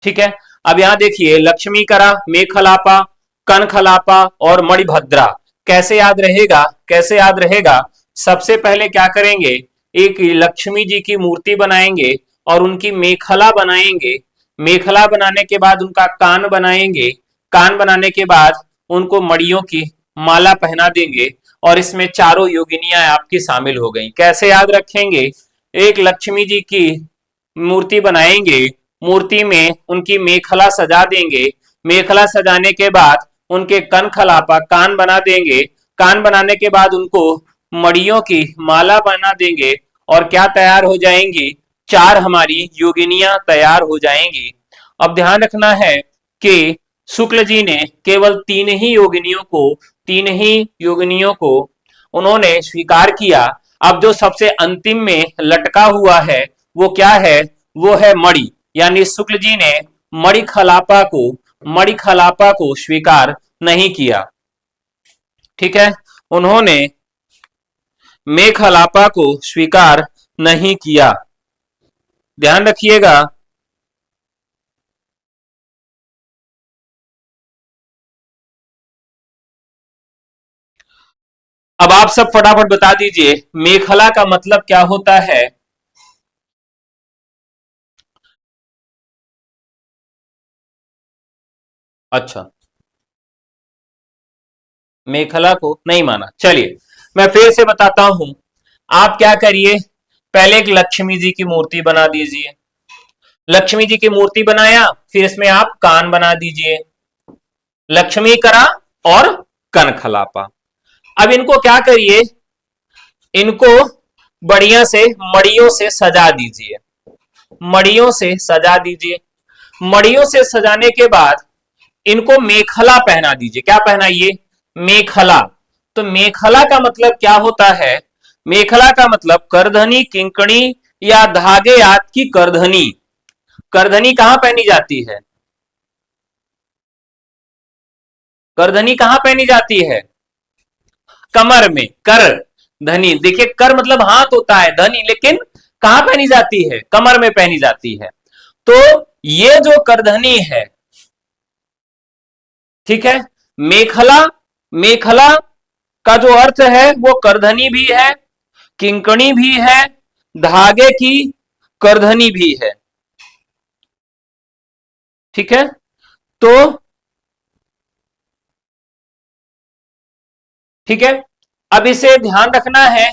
Speaker 1: ठीक है, अब यहां देखिए, लक्ष्मीकरा, मेखलापा, कनखलापा और मणिभद्रा। कैसे याद रहेगा? कैसे याद रहेगा? सबसे पहले क्या करेंगे? एक लक्ष्मी जी की मूर्ति बनाएंगे और उनकी मेखला बनाएंगे। मेखला बनाने के बाद उनका कान बनाएंगे। कान बनाने के बाद उनको मड़ियों की माला पहना देंगे और इसमें चारों योगिनियां आपकी शामिल हो गई। कैसे याद रखेंगे? एक लक्ष्मी जी की मूर्ति बनाएंगे, मूर्ति में उनकी मेखला सजा देंगे। मेखला सजाने के बाद उनके कनखलापा कान बना देंगे। कान बनाने के बाद उनको मड़ियों की माला बना देंगे और क्या तैयार हो जाएंगी? 4 हमारी योगिनियां तैयार हो जाएंगी। अब ध्यान रखना है कि शुक्ल जी ने केवल 3 ही योगिनियों को उन्होंने स्वीकार किया। अब जो सबसे अंतिम में लटका हुआ है वो क्या है? वो है मणि, यानी शुक्ल जी ने मणिखलापा को स्वीकार नहीं किया। ठीक है, उन्होंने मेखलापा को स्वीकार नहीं किया। ध्यान रखिएगा। अब आप सब फटाफट बता दीजिए, मेखला का मतलब क्या होता है? अच्छा, मेखला को नहीं माना। चलिए मैं फिर से बताता हूं। आप क्या करिए, पहले एक लक्ष्मी जी की मूर्ति बना दीजिए। लक्ष्मी जी की मूर्ति बनाया, फिर इसमें आप कान बना दीजिए, लक्ष्मी करा और कनखलापा। अब इनको क्या करिए, इनको बढ़िया से मड़ियों से सजा दीजिए। मड़ियों से सजा दीजिए। मड़ियों से सजाने के बाद इनको मेखला पहना दीजिए। क्या पहनाइए? मेखला। तो मेखला का मतलब क्या होता है? मेखला का मतलब करधनी, किंकणी या धागे आदि की करधनी। करधनी कहां पहनी जाती है? करधनी कहां पहनी जाती है? कमर में। कर धनी, देखिए कर मतलब हाथ होता है, धनी लेकिन कहां पहनी जाती है? कमर में पहनी जाती है। तो ये जो करधनी है, ठीक है, मेखला, मेखला का जो अर्थ है वो करधनी भी है, किंकणी भी है, धागे की करधनी भी है। ठीक है, तो ठीक है, अब इसे ध्यान रखना है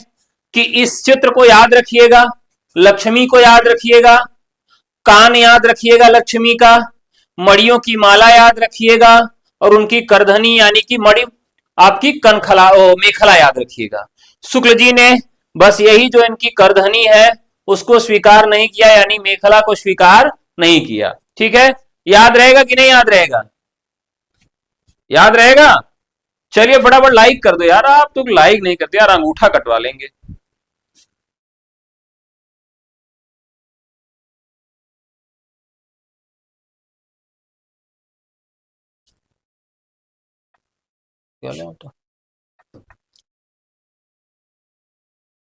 Speaker 1: कि इस चित्र को याद रखिएगा, लक्ष्मी को याद रखिएगा, कान याद रखिएगा लक्ष्मी का, मड़ियों की माला याद रखिएगा और उनकी करधनी यानी कि मणि आपकी कनखला मेखला याद रखिएगा। शुक्ल जी ने बस यही जो इनकी करधनी है उसको स्वीकार नहीं किया, यानी मेखला को स्वीकार नहीं किया। ठीक है, याद रहेगा कि नहीं याद रहेगा? याद रहेगा। चलिए फटाफट लाइक कर दो यार, आप तो लाइक नहीं करते यार, अंगूठा कटवा लेंगे।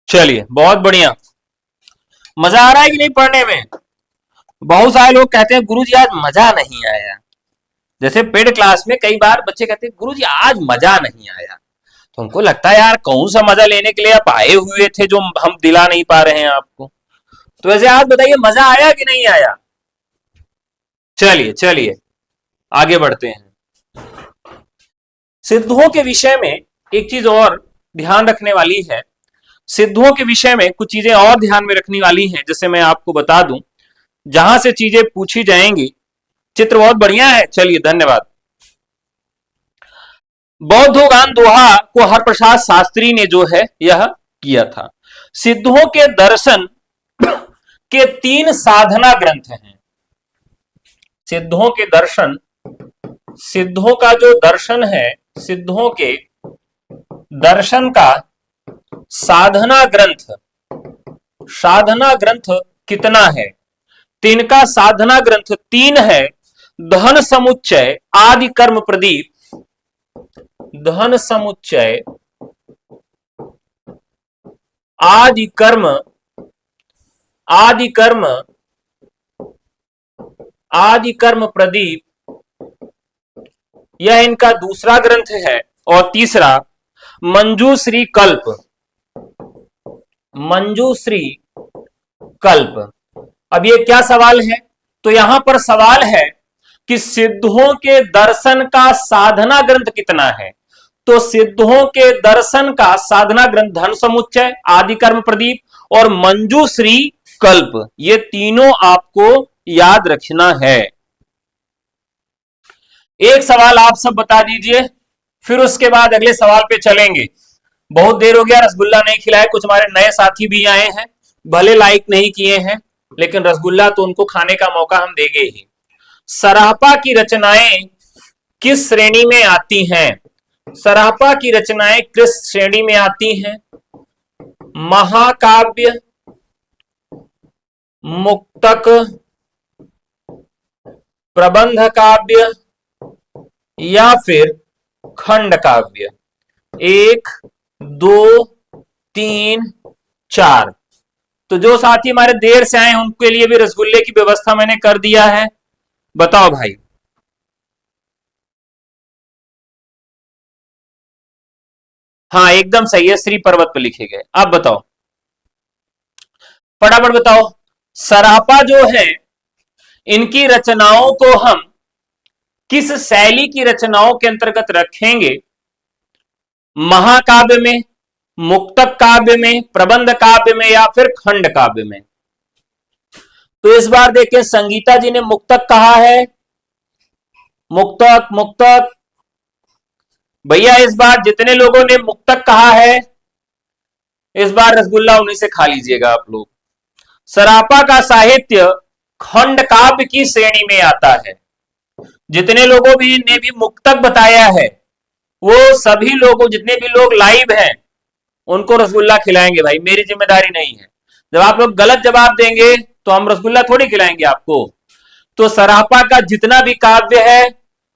Speaker 1: चलिए बहुत बढ़िया। मजा आ रहा है कि नहीं पढ़ने में? बहुत सारे लोग कहते हैं गुरुजी आज मजा नहीं आया। जैसे पेड क्लास में कई बार बच्चे कहते हैं गुरुजी आज मजा नहीं आया। तो हमको लगता है यार कौन सा मजा लेने के लिए आप आए हुए थे जो हम दिला नहीं पा रहे हैं आपको। तो वैसे आज बताइए मजा आया कि नहीं आया? चलिए चलिए आगे बढ़ते हैं। सिद्धों के विषय में एक चीज और ध्यान रखने वाली है। सिद्धों के विषय में कुछ चीजें और ध्यान में रखने वाली हैं, जैसे मैं आपको बता दूं, जहां से चीजें पूछी जाएंगी। चित्र बहुत बढ़िया है, चलिए धन्यवाद। बौद्धोगान दोहा को हरप्रसाद शास्त्री ने जो है यह किया था। सिद्धों के दर्शन के 3 साधना ग्रंथ हैं। सिद्धों के दर्शन, सिद्धों का जो दर्शन है, सिद्धों के दर्शन का साधना ग्रंथ, साधना ग्रंथ कितना है? तिनका साधना ग्रंथ 3 है। दहन समुच्चय, आदि कर्म प्रदीप, दहन समुच्चय, आदि कर्म, आदि कर्म, आदि कर्म प्रदीप, यह इनका दूसरा ग्रंथ है। और तीसरा मंजूश्री कल्प, मंजूश्री कल्प। अब ये क्या सवाल है? तो यहां पर सवाल है कि सिद्धों के दर्शन का साधना ग्रंथ कितना है। तो सिद्धों के दर्शन का साधना ग्रंथ धन समुच्चय, आदि कर्म प्रदीप और मंजूश्री कल्प, ये तीनों आपको याद रखना है। एक सवाल आप सब बता दीजिए, फिर उसके बाद अगले सवाल पे चलेंगे। बहुत देर हो गया, रसगुल्ला नहीं खिलाए। कुछ हमारे नए साथी भी आए हैं, भले लाइक नहीं किए हैं, लेकिन रसगुल्ला तो उनको खाने का मौका हम देंगे ही। सराहपा की रचनाएं किस श्रेणी में आती हैं? सराहपा की रचनाएं किस श्रेणी में आती हैं? महाकाव्य, मुक्तक, प्रबंध काव्य या फिर खंड काव्य? 1, 2, 3, 4। तो जो साथी हमारे देर से आए हैं उनके लिए भी रसगुल्ले की व्यवस्था मैंने कर दिया है। बताओ भाई। हाँ एकदम सही है, श्री पर्वत पर लिखे गए। आप बताओ, फटाफट बताओ। सराहपा जो है, इनकी रचनाओं को हम किस शैली की रचनाओं के अंतर्गत रखेंगे? महाकाव्य में, मुक्तक काव्य में, प्रबंध काव्य में या फिर खंड काव्य में? तो इस बार देखें, संगीता जी ने मुक्तक कहा है। मुक्तक, मुक्तक भैया, इस बार जितने लोगों ने मुक्तक कहा है, इस बार रसगुल्ला उन्हीं से खा लीजिएगा आप लोग। सरापा का साहित्य खंड काव्य की श्रेणी में आता है। जितने लोगों ने भी मुक्तक बताया है, वो सभी लोगों, जितने भी लोग लाइव हैं, उनको रसगुल्ला खिलाएंगे भाई, मेरी जिम्मेदारी नहीं है। जब आप लोग गलत जवाब देंगे तो हम रसगुल्ला थोड़ी खिलाएंगे आपको। तो सरापा का जितना भी काव्य है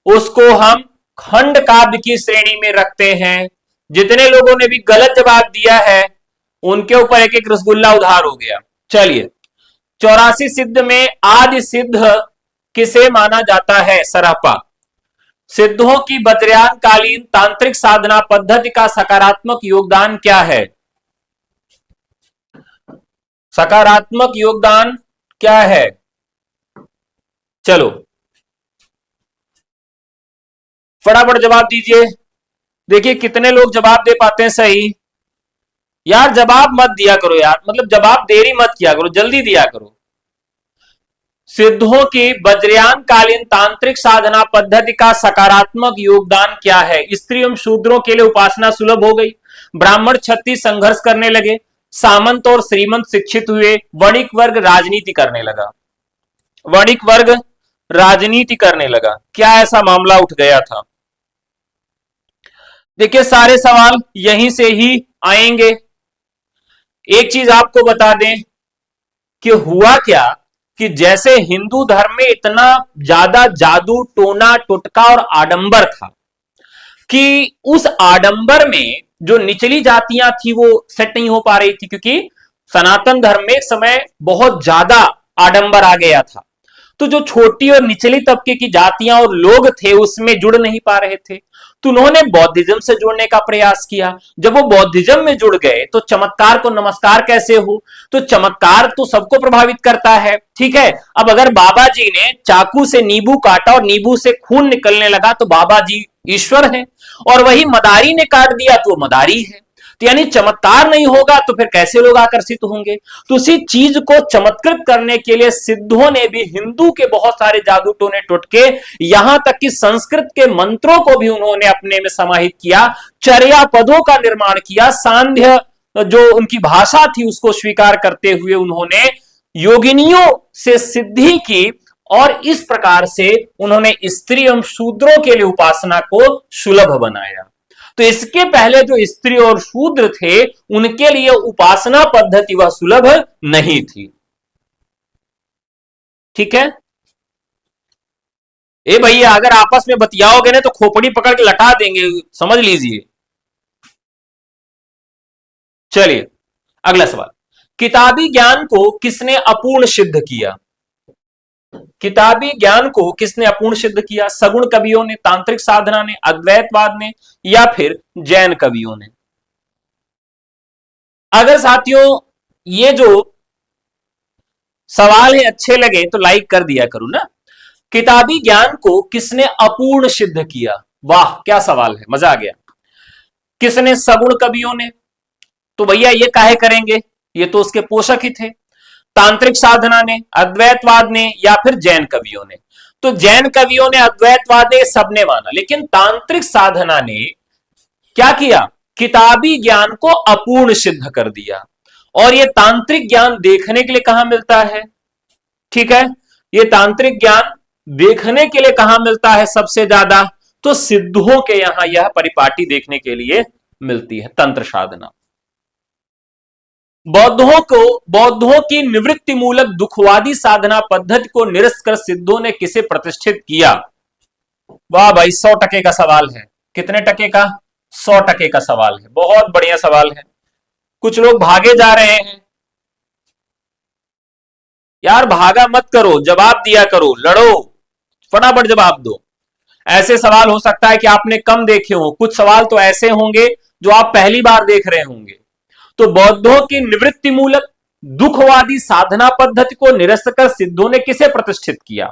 Speaker 1: उसको हम खंड काव्य की श्रेणी में रखते हैं। जितने लोगों ने भी गलत जवाब दिया है उनके ऊपर एक एक रसगुल्ला उधार हो गया। चलिए, 84 सिद्ध में आदि सिद्ध किसे माना जाता है? सरापा। सिद्धों की बद्रयान कालीन तांत्रिक साधना पद्धति का सकारात्मक योगदान क्या है? सकारात्मक योगदान क्या है? चलो फटाफट जवाब दीजिए। देखिए कितने लोग जवाब दे पाते हैं सही। यार जवाब मत दिया करो यार, मतलब जवाब देरी मत किया करो, जल्दी दिया करो। सिद्धों की वज्रयान कालीन तांत्रिक साधना पद्धति का सकारात्मक योगदान क्या है? स्त्री एवं शूद्रों के लिए उपासना सुलभ हो गई, ब्राह्मण क्षत्रिय संघर्ष करने लगे, सामंत और श्रीमंत शिक्षित हुए, वणिक वर्ग राजनीति करने लगा। वणिक वर्ग राजनीति करने लगा। क्या ऐसा मामला उठ गया था? देखिए सारे सवाल यहीं से ही आएंगे। एक चीज आपको बता दें कि हुआ क्या कि जैसे हिंदू धर्म में इतना ज्यादा जादू, टोना, टुटका और आडंबर था कि उस आडंबर में जो निचली जातियां थी वो सेट नहीं हो पा रही थी, क्योंकि सनातन धर्म में एक समय बहुत ज्यादा आडंबर आ गया था। तो जो छोटी और निचली तबके की जातियां और लोग थे उसमें जुड़ नहीं पा रहे थे। तो उन्होंने बौद्धिज्म से जुड़ने का प्रयास किया। जब वो बौद्धिज्म में जुड़ गए तो चमत्कार को नमस्कार कैसे हो? तो चमत्कार तो सबको प्रभावित करता है, ठीक है। अब अगर बाबा जी ने चाकू से नींबू काटा और नींबू से खून निकलने लगा तो बाबा जी ईश्वर है, और वही मदारी ने काट दिया तो मदारी है। तो यानी चमत्कार नहीं होगा तो फिर कैसे लोग आकर्षित होंगे। तो उसी चीज को चमत्कृत करने के लिए सिद्धों ने भी हिंदू के बहुत सारे जादू टोने टोटके, यहां तक कि संस्कृत के मंत्रों को भी उन्होंने अपने में समाहित किया, चर्या पदों का निर्माण किया, सांध्य जो उनकी भाषा थी उसको स्वीकार करते हुए उन्होंने योगिनियों से सिद्धि की, और इस प्रकार से उन्होंने स्त्री एवं शूद्रों के लिए उपासना को सुलभ बनाया। तो इसके पहले जो स्त्री और शूद्र थे उनके लिए उपासना पद्धति वह सुलभ नहीं थी। ठीक है, ए भैया अगर आपस में बतियाओगे ना तो खोपड़ी पकड़ के लटा देंगे, समझ लीजिए। चलिए अगला सवाल, किताबी ज्ञान को किसने अपूर्ण सिद्ध किया? किताबी ज्ञान को किसने अपूर्ण सिद्ध किया? सगुण कवियों ने, तांत्रिक साधना ने, अद्वैतवाद ने, या फिर जैन कवियों ने? अगर साथियों ये जो सवाल है अच्छे लगे तो लाइक कर दिया करो ना। किताबी ज्ञान को किसने अपूर्ण सिद्ध किया? वाह क्या सवाल है, मजा आ गया। किसने? सगुण कवियों ने। तो भैया ये काहे करेंगे, ये तो उसके पोषक ही थे। तांत्रिक साधना ने, अद्वैतवाद ने, या फिर जैन कवियों ने? तो जैन कवियों ने, अद्वैतवाद ने, सबने माना, लेकिन तांत्रिक साधना ने क्या किया? किताबी ज्ञान को अपूर्ण सिद्ध कर दिया। और ये तांत्रिक ज्ञान देखने के लिए कहां मिलता है? ठीक है, ये तांत्रिक ज्ञान देखने के लिए कहां मिलता है सबसे ज्यादा? तो सिद्धों के यहां यह परिपाटी देखने के लिए मिलती है, तंत्र साधना। बौद्धों की निवृत्ति मूलक दुखवादी साधना पद्धति को निरस्त कर सिद्धों ने किसे प्रतिष्ठित किया? वाह भाई, 100% का सवाल है। कितने टके का? 100% का सवाल है, बहुत बढ़िया सवाल है। कुछ लोग भागे जा रहे हैं यार, भागा मत करो, जवाब दिया करो, लड़ो, फटाफट जवाब दो। ऐसे सवाल हो सकता है कि आपने कम देखे हो, कुछ सवाल तो ऐसे होंगे जो आप पहली बार देख रहे होंगे। तो बौद्धों की निवृत्ति मूलक दुखवादी साधना पद्धति को निरस्त कर सिद्धों ने किसे प्रतिष्ठित किया?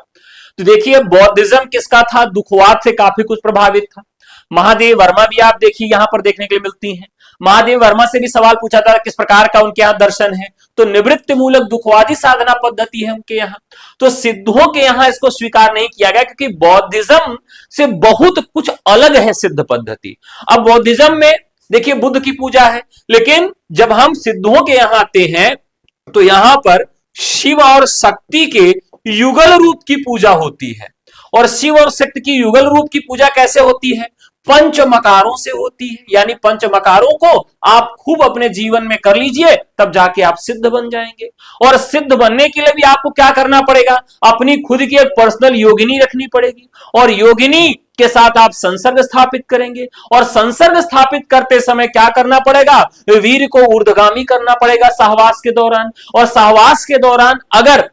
Speaker 1: तो देखिए बौद्धिज्म किसका था? दुखवाद से काफी कुछ प्रभावित था। महादेव वर्मा भी आप देखिए यहां पर देखने के लिए मिलती हैं। महादेव वर्मा से भी सवाल पूछा था किस प्रकार का उनके यहां दर्शन है, तो निवृत्ति मूलक दुखवादी साधना पद्धति है उनके यहां। तो सिद्धों के यहां इसको स्वीकार नहीं किया गया क्योंकि बौद्धिज्म से बहुत कुछ अलग है सिद्ध पद्धति। अब बौद्धिज्म में देखिए बुद्ध की पूजा है, लेकिन जब हम सिद्धों के यहां आते हैं तो यहां पर शिव और शक्ति के युगल रूप की पूजा होती है। और शिव और शक्ति की युगल रूप की पूजा कैसे होती है? पंचमकारों से होती है। यानी पंचमकारों को आप खूब अपने जीवन में कर लीजिए, तब जाके आप सिद्ध बन जाएंगे। और सिद्ध बनने के लिए भी आपको क्या करना पड़ेगा? अपनी खुद की एक पर्सनल योगिनी रखनी पड़ेगी, और योगिनी के साथ आप संसर्ग स्थापित करेंगे। और संसर्ग स्थापित करते समय क्या करना पड़ेगा? वीर को ऊर्ध्वगामी करना पड़ेगा सहवास के दौरान। और सहवास के दौरान अगर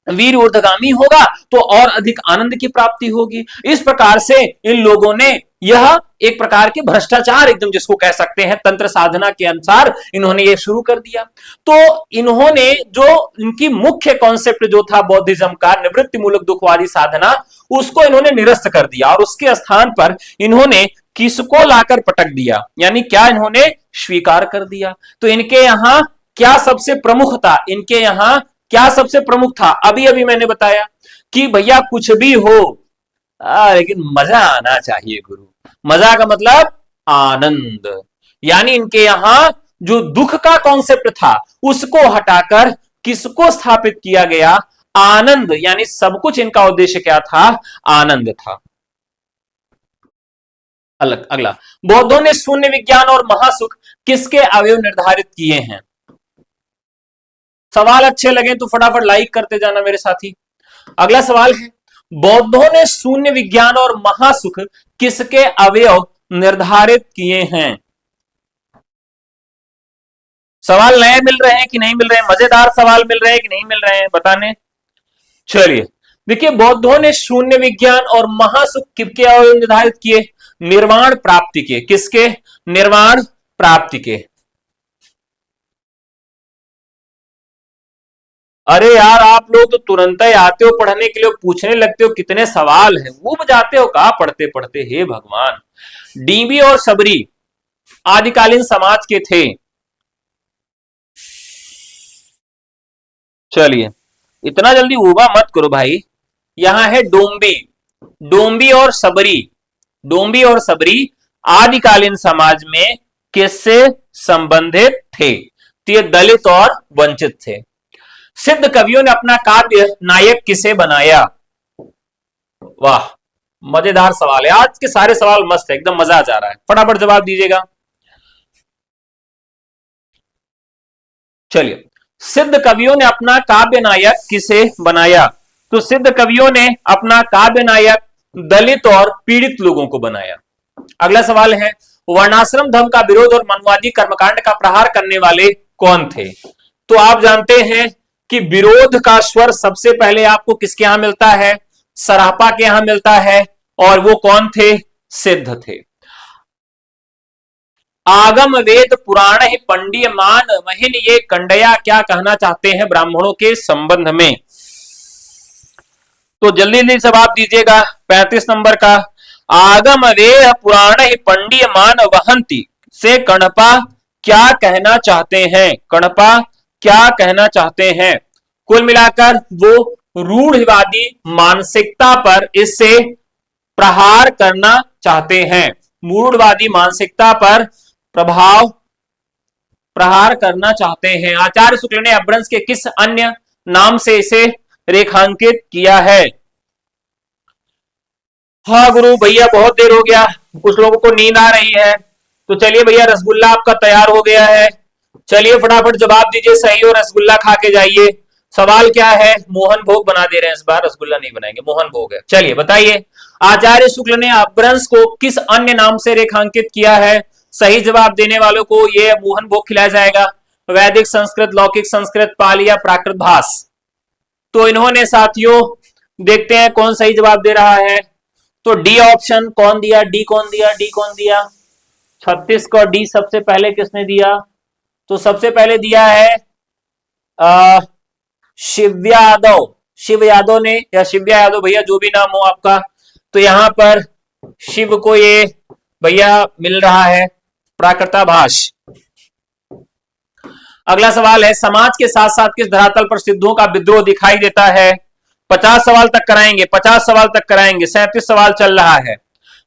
Speaker 1: वीर ऊर्ध्वगामी होगा तो और अधिक आनंद की प्राप्ति होगी। इस प्रकार से इन लोगों ने यह एक प्रकार के भ्रष्टाचार एकदम जिसको कह सकते हैं तंत्र साधना के अनुसार इन्होंने ये शुरू कर दिया। तो इन्होंने जो इनकी मुख्य कॉन्सेप्ट जो था बौद्धिज्म का, निवृत्ति मूलक दुखवादी साधना, उसको इन्होंने निरस्त कर दिया और उसके स्थान पर इन्होंने किसको लाकर पटक दिया? यानी क्या इन्होंने स्वीकार कर दिया। तो इनके यहां क्या सबसे प्रमुख था? इनके यहां क्या सबसे प्रमुख था? अभी अभी मैंने बताया कि भैया कुछ भी हो लेकिन मजा आना चाहिए गुरु। मजा का मतलब आनंद। यानी इनके यहां जो दुख का कॉन्सेप्ट था उसको हटाकर किसको स्थापित किया गया? आनंद। यानी सब कुछ इनका उद्देश्य क्या था? आनंद था। अगला, बौद्धों ने शून्य विज्ञान और महासुख किसके अवयव निर्धारित किए हैं? सवाल अच्छे लगे तो फटाफट लाइक करते जाना मेरे साथी। अगला सवाल है, बौद्धों ने शून्य विज्ञान और महासुख किसके अवयव निर्धारित किए हैं? सवाल नए मिल रहे हैं कि नहीं मिल रहे हैं? मजेदार सवाल मिल रहे हैं कि नहीं मिल रहे हैं बताने। चलिए देखिए, बौद्धों ने शून्य विज्ञान और महासुख किसके अवयव निर्धारित किए? निर्वाण प्राप्ति के। किसके? निर्वाण प्राप्ति के। अरे यार आप लोग तो तुरंत ही आते हो पढ़ने के लिए, पूछने लगते हो कितने सवाल हैं, ऊब जाते हो कहा पढ़ते पढ़ते। हे भगवान, डीबी और सबरी आदिकालीन समाज के थे? चलिए, इतना जल्दी उबा मत करो भाई। यहां है डोम्बी। डोम्बी और सबरी, डोम्बी और सबरी आदिकालीन समाज में किससे संबंधित थे? तो ये दलित और वंचित थे। सिद्ध कवियों ने अपना काव्य नायक किसे बनाया? वाह, मजेदार सवाल है। आज के सारे सवाल मस्त है, एकदम मजा आ जा रहा है। फटाफट जवाब दीजिएगा। चलिए, सिद्ध कवियों ने अपना काव्य नायक किसे बनाया? तो सिद्ध कवियों ने अपना काव्य नायक दलित और पीड़ित लोगों को बनाया। अगला सवाल है, वर्णाश्रम धर्म का विरोध और मनवादी कर्मकांड का प्रहार करने वाले कौन थे? तो आप जानते हैं कि विरोध का स्वर सबसे पहले आपको किसके यहां मिलता है? सरापा के यहां मिलता है। और वो कौन थे? सिद्ध थे। आगम वेद पुराण ही पंडिय मान महीन, ये कंडया क्या कहना चाहते हैं ब्राह्मणों के संबंध में? तो जल्दी जल्दी जवाब दीजिएगा। 35 नंबर का, आगम वेद पुराण ही पंडिय मान वहंती से कणपा क्या कहना चाहते हैं? कणपा क्या कहना चाहते हैं? कुल मिलाकर वो रूढ़िवादी मानसिकता पर इससे प्रहार करना चाहते हैं। मूढ़वादी मानसिकता पर प्रहार करना चाहते हैं। आचार्य शुक्ल ने अपभ्रंश के किस अन्य नाम से इसे रेखांकित किया है? हाँ गुरु भैया, बहुत देर हो गया, कुछ लोगों को नींद आ रही है। तो चलिए भैया, रसगुल्ला आपका तैयार हो गया है। चलिए फटाफट जवाब दीजिए सही, और रसगुल्ला खा के जाइए। सवाल क्या है? मोहन भोग बना दे रहे हैं इस बार, रसगुल्ला नहीं बनाएंगे, मोहन भोग है। चलिए बताइए, आचार्य शुक्ल ने अपभ्रंश को किस अन्य नाम से रेखांकित किया है? सही जवाब देने वालों को ये मोहन भोग खिलाया जाएगा। वैदिक संस्कृत, लौकिक संस्कृत, पाली या प्राकृत भाष? तो इन्होंने साथियों, देखते हैं कौन सही जवाब दे रहा है। तो डी ऑप्शन कौन दिया? डी कौन दिया? डी कौन दिया? 36 को डी सबसे पहले किसने दिया? तो सबसे पहले दिया है शिव यादव। शिव यादव ने, या शिव्या यादव, भैया जो भी नाम हो आपका। तो यहां पर शिव को ये भैया मिल रहा है प्राकृताभाष। अगला सवाल है, समाज के साथ साथ किस धरातल पर सिद्धों का विद्रोह दिखाई देता है? 50 सवाल तक कराएंगे, 50 सवाल तक कराएंगे। 37 सवाल चल रहा है।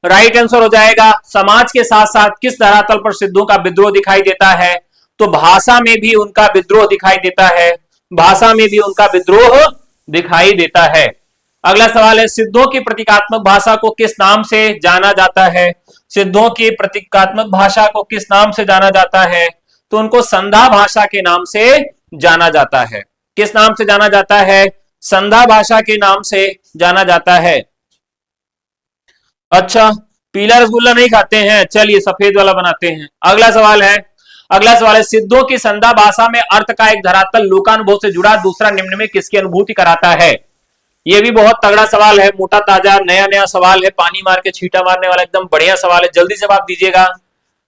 Speaker 1: राइट आंसर हो जाएगा, समाज के साथ साथ किस धरातल पर सिद्धों का विद्रोह दिखाई देता है? तो भाषा में भी उनका विद्रोह दिखाई देता है। भाषा में भी उनका विद्रोह दिखाई देता है। अगला सवाल है, सिद्धों की प्रतीकात्मक भाषा को किस नाम से जाना जाता है? सिद्धों की प्रतीकात्मक भाषा को किस नाम से जाना जाता है? तो उनको संधा भाषा के नाम से जाना जाता है। किस नाम से जाना जाता है? संधा भाषा के नाम से जाना जाता है। अच्छा, पीला रसगुल्ला नहीं खाते हैं, चलिए सफेद वाला बनाते हैं। अगला सवाल है, सिद्धों की संधा भाषा में अर्थ का एक धरातल लोकानुभव से जुड़ा दूसरा निम्न में किसकी अनुभूति कराता है? ये भी बहुत तगड़ा सवाल है, मोटा ताजा नया नया सवाल है, पानी मार के छींटा मारने वाला एकदम बढ़िया सवाल है। जल्दी जवाब दीजिएगा।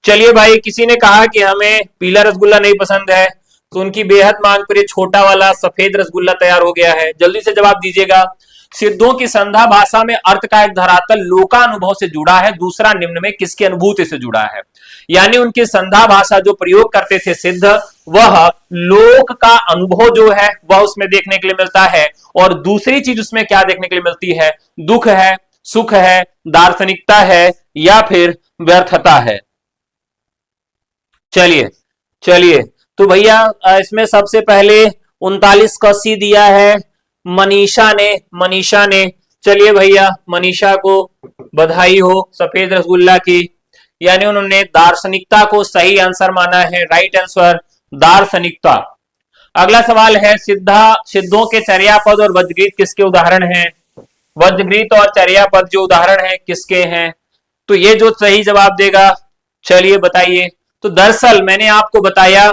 Speaker 1: चलिए भाई, किसी ने कहा कि हमें पीला रसगुल्ला नहीं पसंद है, तो उनकी बेहद मांग पर छोटा वाला सफेद रसगुल्ला तैयार हो गया है। जल्दी से जवाब दीजिएगा। सिद्धों की संधा भाषा में अर्थ का एक धरातल लोकानुभव से जुड़ा है, दूसरा निम्न में किसकी अनुभूति से जुड़ा है? यानी उनकी संधा भाषा जो प्रयोग करते थे सिद्ध, वह लोक का अनुभव जो है वह उसमें देखने के लिए मिलता है। और दूसरी चीज उसमें क्या देखने के लिए मिलती है? दुख है, सुख है, दार्शनिकता है, या फिर व्यर्थता है। चलिए चलिए, तो भैया इसमें सबसे पहले 39 का सी दिया है मनीषा ने। चलिए भैया, मनीषा को बधाई हो सफेद रसगुल्ला की, यानी उन्होंने दार्शनिकता को सही आंसर माना है। राइट आंसर दार्शनिकता। अगला सवाल है, सिद्धों के चर्यापद और वज्रगीत किसके उदाहरण हैं? वज्रगीत और चर्यापद जो उदाहरण हैं किसके हैं? तो ये जो सही जवाब देगा, चलिए बताइए। तो दरअसल मैंने आपको बताया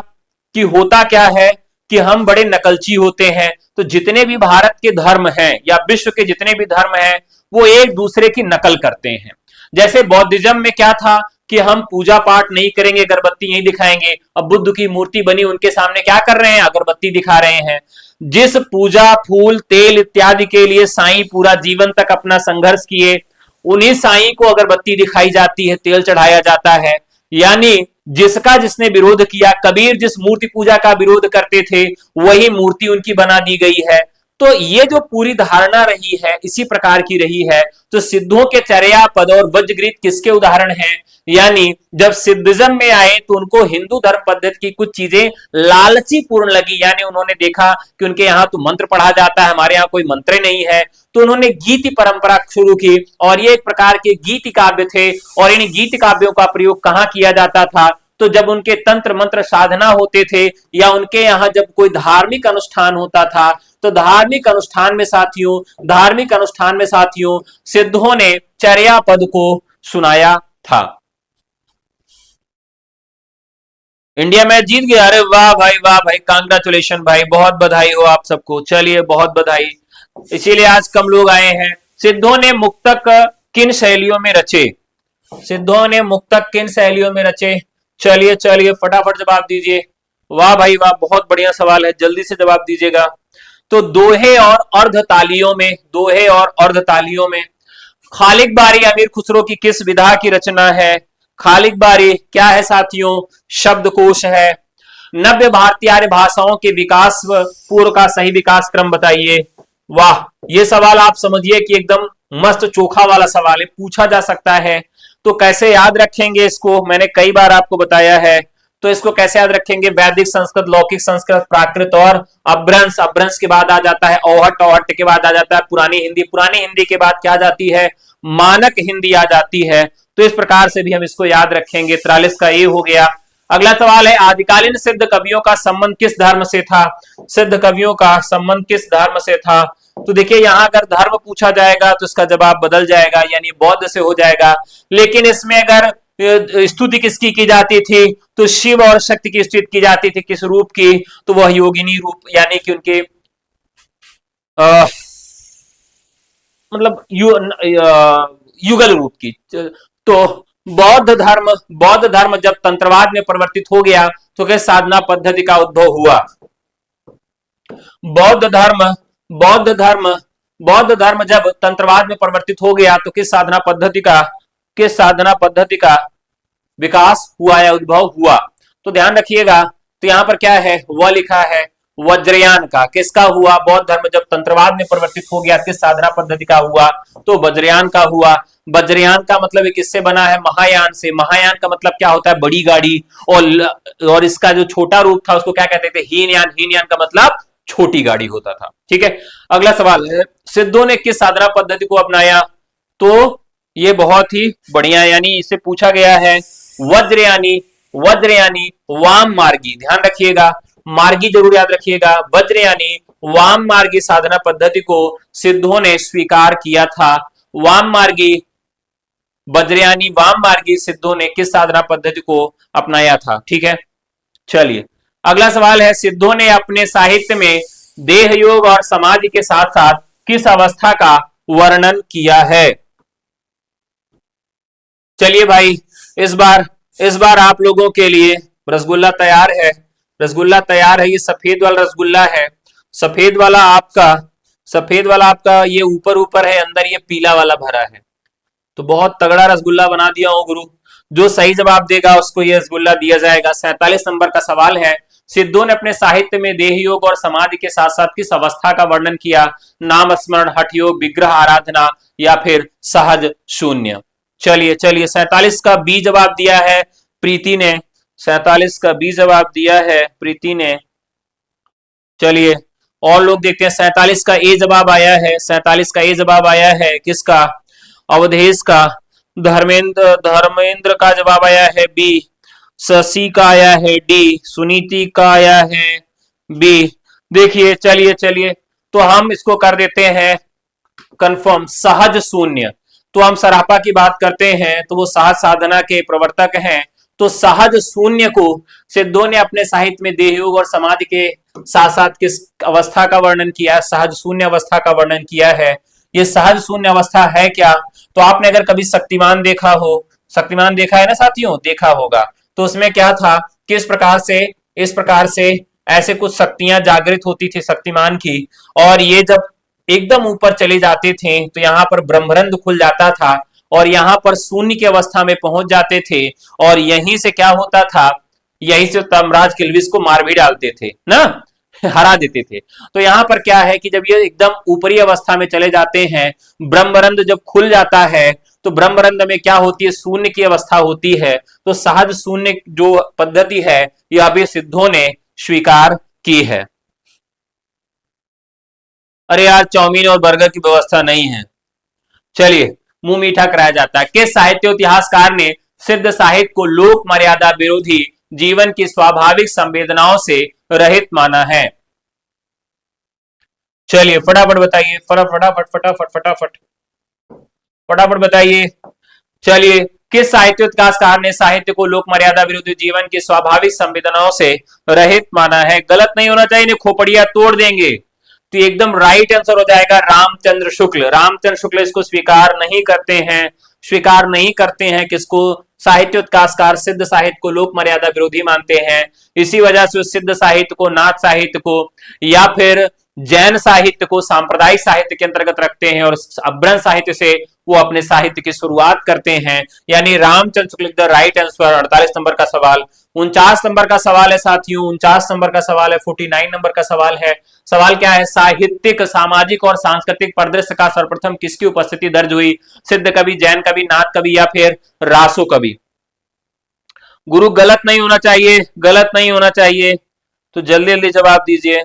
Speaker 1: कि होता क्या है कि हम बड़े नकलची होते हैं। तो जितने भी भारत के धर्म हैं या विश्व के जितने भी धर्म हैं, वो एक दूसरे की नकल करते हैं। जैसे बौद्धिज्म में क्या था कि हम पूजा पाठ नहीं करेंगे, अगरबत्ती नहीं दिखाएंगे। अब बुद्ध की मूर्ति बनी, उनके सामने क्या कर रहे हैं? अगरबत्ती दिखा रहे हैं। जिस पूजा, फूल, तेल इत्यादि के लिए साईं पूरा जीवन तक अपना संघर्ष किए, उन्हीं साईं को अगरबत्ती दिखाई जाती है, तेल चढ़ाया जाता है। यानी जिसका जिसने विरोध किया, कबीर जिस मूर्ति पूजा का विरोध करते थे वही मूर्ति उनकी बना दी गई है। तो ये जो पूरी धारणा रही है इसी प्रकार की रही है। तो सिद्धों के चर्या पद और वज्रगीत किसके उदाहरण हैं? यानी जब सिद्धिज्म में आए तो उनको हिंदू धर्म पद्धति की कुछ चीजें लालची पूर्ण लगी, यानी उन्होंने देखा कि उनके यहाँ तो मंत्र पढ़ा जाता है, हमारे यहाँ कोई मंत्र नहीं है, तो उन्होंने गीति परंपरा शुरू की और ये एक प्रकार के गीति काव्य थे। और इन गीति काव्यों का प्रयोग कहाँ किया जाता था? तो जब उनके तंत्र मंत्र साधना होते थे या उनके यहाँ जब कोई धार्मिक अनुष्ठान होता था, तो धार्मिक अनुष्ठान में साथियों सिद्धों ने चर्या पद को सुनाया था। इंडिया मैच जीत गया, अरे वाह भाई, कांग्रेचुलेशन भाई, बहुत बधाई हो आप सबको। चलिए बहुत बधाई, इसीलिए आज कम लोग आए हैं। सिद्धों ने मुक्तक किन शैलियों में रचे? सिद्धों ने मुक्तक किन शैलियों में रचे? चलिए फटाफट जवाब दीजिए। वाह भाई वाह, बहुत बढ़िया सवाल है, जल्दी से जवाब दीजिएगा। तो दोहे और अर्धतालियों में खालिक बारी अमीर खुसरो की किस विधा की रचना है? खालिक बारी क्या है साथियों? शब्दकोश है। नव्य भारतीय आर्य भाषाओं के विकास पूर्व का सही विकास क्रम बताइए। वाह, ये सवाल आप समझिए कि एकदम मस्त चोखा वाला सवाल है, पूछा जा सकता है। तो कैसे याद रखेंगे इसको? मैंने कई बार आपको बताया है। तो इसको कैसे याद रखेंगे? वैदिक संस्कृत, लौकिक संस्कृत, प्राकृत और अपभ्रंश। अपभ्रंश के बाद आ जाता है औहट, औहट के बाद आ जाता है पुरानी हिंदी, पुरानी हिंदी के बाद क्या जाती है? मानक हिंदी आ जाती है। तो इस प्रकार से भी हम इसको याद रखेंगे। 43 का ये हो गया। अगला सवाल है, आदिकालीन सिद्ध कवियों का संबंध किस धर्म से था? सिद्ध कवियों का संबंध किस धर्म से था? तो देखिए यहां अगर धर्म पूछा जाएगा तो इसका जवाब बदल जाएगा, यानी बौद्ध से हो जाएगा। लेकिन इसमें अगर स्तुति किसकी की जाती थी तो शिव और शक्ति की स्तुति की जाती थी। किस रूप की? तो वह योगिनी रूप, यानी कि उनके मतलब युगल रूप की। तो बौद्ध धर्म जब तंत्रवाद में परिवर्तित हो गया तो किस साधना पद्धति का उद्भव हुआ? बौद्ध धर्म जब तंत्रवाद में परिवर्तित हो गया तो किस साधना पद्धति का विकास हुआ या उद्भव हुआ? तो ध्यान रखिएगा। तो यहां पर क्या है? वह लिखा है वज्रयान का। किसका हुआ? बौद्ध धर्म जब तंत्रवाद में परिवर्तित हो गया किस साधना पद्धति का हुआ? तो वज्रयान का हुआ। वज्रयान का मतलब किससे बना है? महायान से। महायान का मतलब क्या होता है? बड़ी गाड़ी। और इसका जो छोटा रूप था उसको क्या कहते थे? हीनयान। हीनयान का मतलब छोटी गाड़ी होता था। ठीक है, अगला सवाल है, सिद्धों ने किस साधना पद्धति को अपनाया? तो ये बहुत ही बढ़िया, यानी इससे पूछा गया है वज्रयानी वाम मार्गी। ध्यान रखिएगा, मार्गी जरूर याद रखिएगा। वज्रयानी वाम मार्गी साधना पद्धति को सिद्धों ने स्वीकार किया था। वज्रयानी वाम मार्गी सिद्धों ने किस साधना पद्धति को अपनाया था? ठीक है, चलिए अगला सवाल है, सिद्धों ने अपने साहित्य में देह योग और समाधि के साथ साथ किस अवस्था का वर्णन किया है? चलिए भाई, इस बार आप लोगों के लिए रसगुल्ला तैयार है। ये सफेद वाला रसगुल्ला है। सफेद वाला आपका ये ऊपर है, अंदर ये पीला वाला भरा है। तो बहुत तगड़ा रसगुल्ला बना दिया हूं गुरु। जो सही जवाब देगा उसको ये रसगुल्ला दिया जाएगा। 47 नंबर का सवाल है, सिद्धों ने अपने साहित्य में देह योग और समाधि के साथ साथ किस अवस्था का वर्णन किया? नाम स्मरण, हठ योग, विग्रह आराधना या फिर सहज शून्य? चलिए 47 का बी जवाब दिया है प्रीति ने। 47 का बी जवाब दिया है प्रीति ने। चलिए और लोग देखते हैं। 47 का ए जवाब आया है। 47 का ए जवाब आया है किसका? अवधेश का। धर्मेंद्र का जवाब आया है बी। शशि का आया है डी। सुनीति का आया है बी। देखिए चलिए तो हम इसको कर देते हैं कंफर्म, सहज शून्य। तो हम सरापा की बात करते हैं तो वो सहज साधना के प्रवर्तक हैं। तो सहज शून्य को सिद्धों ने अपने साहित्य में देह योग और समाधि के साथ साथ किस अवस्था का वर्णन किया? सहज शून्य अवस्था का वर्णन किया है। ये सहज शून्य अवस्था है क्या? तो आपने अगर कभी शक्तिमान देखा है ना साथियों, देखा होगा। तो उसमें क्या था कि इस प्रकार से ऐसे कुछ शक्तियां जागृत होती थी शक्तिमान की, और ये जब एकदम ऊपर चले जाते थे तो यहाँ पर ब्रह्मरंध्र खुल जाता था और यहां पर शून्य की अवस्था में पहुंच जाते थे और यहीं से क्या होता था, यहीं से तमराज किल्विस को मार भी डालते थे ना, हरा देते थे। तो यहां पर क्या है कि जब ये एकदम ऊपरी अवस्था में चले जाते हैं, ब्रह्मरंध्र जब खुल जाता है तो ब्रह्मरंध्र में क्या होती है, शून्य की अवस्था होती है। तो सहज शून्य जो पद्धति है यह अभी सिद्धों ने स्वीकार की है। अरे यार चाउमीन और बर्गर की व्यवस्था नहीं है, चलिए मुंह मीठा कराया जाता है। किस साहित्य इतिहासकार ने सिद्ध साहित्य को लोक मर्यादा विरोधी जीवन की स्वाभाविक संवेदनाओं से रहित माना है? चलिए फटाफट बताइए, फटाफट फटाफट फटाफट फटाफट बताइए। चलिए किस साहित्य इतिहासकार ने साहित्य को लोक मर्यादा विरोधी जीवन की स्वाभाविक संवेदनाओं से रहित माना है? गलत नहीं होना चाहिए, खोपड़िया तोड़ देंगे। तो एकदम राइट आंसर हो जाएगा रामचंद्र शुक्ल। रामचंद्र शुक्ल इसको स्वीकार नहीं करते हैं, स्वीकार नहीं करते हैं किसको, साहित्य इतिहासकार सिद्ध साहित्य को लोक मर्यादा विरोधी मानते हैं। इसी वजह से सिद्ध साहित्य को, नाथ साहित्य को या फिर जैन साहित्य को सांप्रदायिक साहित्य के अंतर्गत रखते हैं और अभ्रंश साहित्य से वो अपने साहित्य की शुरुआत करते हैं। यानी Ramchandra Shukla the right answer. 48 number का सवाल। 49 नंबर का सवाल है साथियों, 49 नंबर का सवाल है, 49 नंबर का सवाल है। सवाल क्या है, साहित्यिक, सामाजिक और सांस्कृतिक परिदृश्य का सर्वप्रथम किसकी उपस्थिति दर्ज हुई? सिद्ध कवि, जैन कवि, नाथ कवि या फिर रासो कवि? गुरु गलत नहीं होना चाहिए, गलत नहीं होना चाहिए, तो जल्दी जल्दी जवाब दीजिए।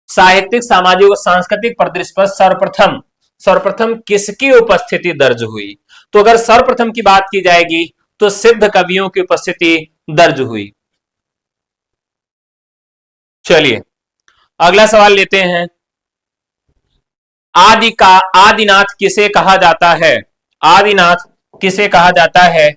Speaker 1: साहित्यिक, सामाजिक और सांस्कृतिक परिदृश्य पर सर्वप्रथम सर्वप्रथम किसकी उपस्थिति दर्ज हुई? तो अगर सर्वप्रथम की बात की जाएगी तो सिद्ध कवियों की उपस्थिति दर्ज हुई। चलिए अगला सवाल लेते हैं। आदिनाथ किसे कहा जाता है? आदिनाथ किसे कहा जाता है?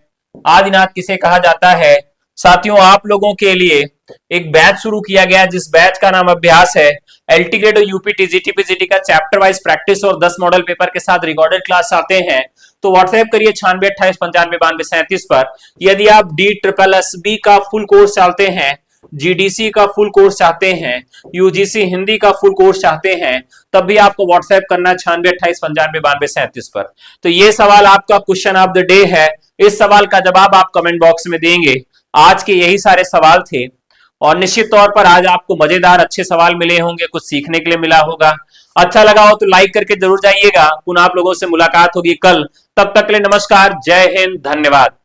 Speaker 1: आदिनाथ किसे कहा जाता है? साथियों आप लोगों के लिए एक बैच शुरू किया गया जिस बैच का नाम अभ्यास है। एलटी ग्रेड और यूपी टीजीटी पीजीटी का चैप्टर वाइज प्रैक्टिस और 10 मॉडल पेपर के साथ रिकॉर्डेड क्लास चाहते हैं तो व्हाट्सएप करिए 9628959237 पर। यदि आप DSSB का फुल कोर्स चाहते हैं, जीडीसी का फुल कोर्स चाहते हैं, यूजीसी हिंदी का फुल कोर्स चाहते हैं, तब भी आपको व्हाट्सएप करना है 9628959237 पर। तो ये सवाल आपका क्वेश्चन ऑफ द डे है। इस सवाल का जवाब आप कमेंट बॉक्स में देंगे। आज के यही सारे सवाल थे और निश्चित तौर पर आज आपको मजेदार अच्छे सवाल मिले होंगे, कुछ सीखने के लिए मिला होगा। अच्छा लगा हो तो लाइक करके जरूर जाइएगा। पुनः आप लोगों से मुलाकात होगी कल, तब तक के लिए नमस्कार, जय हिंद, धन्यवाद।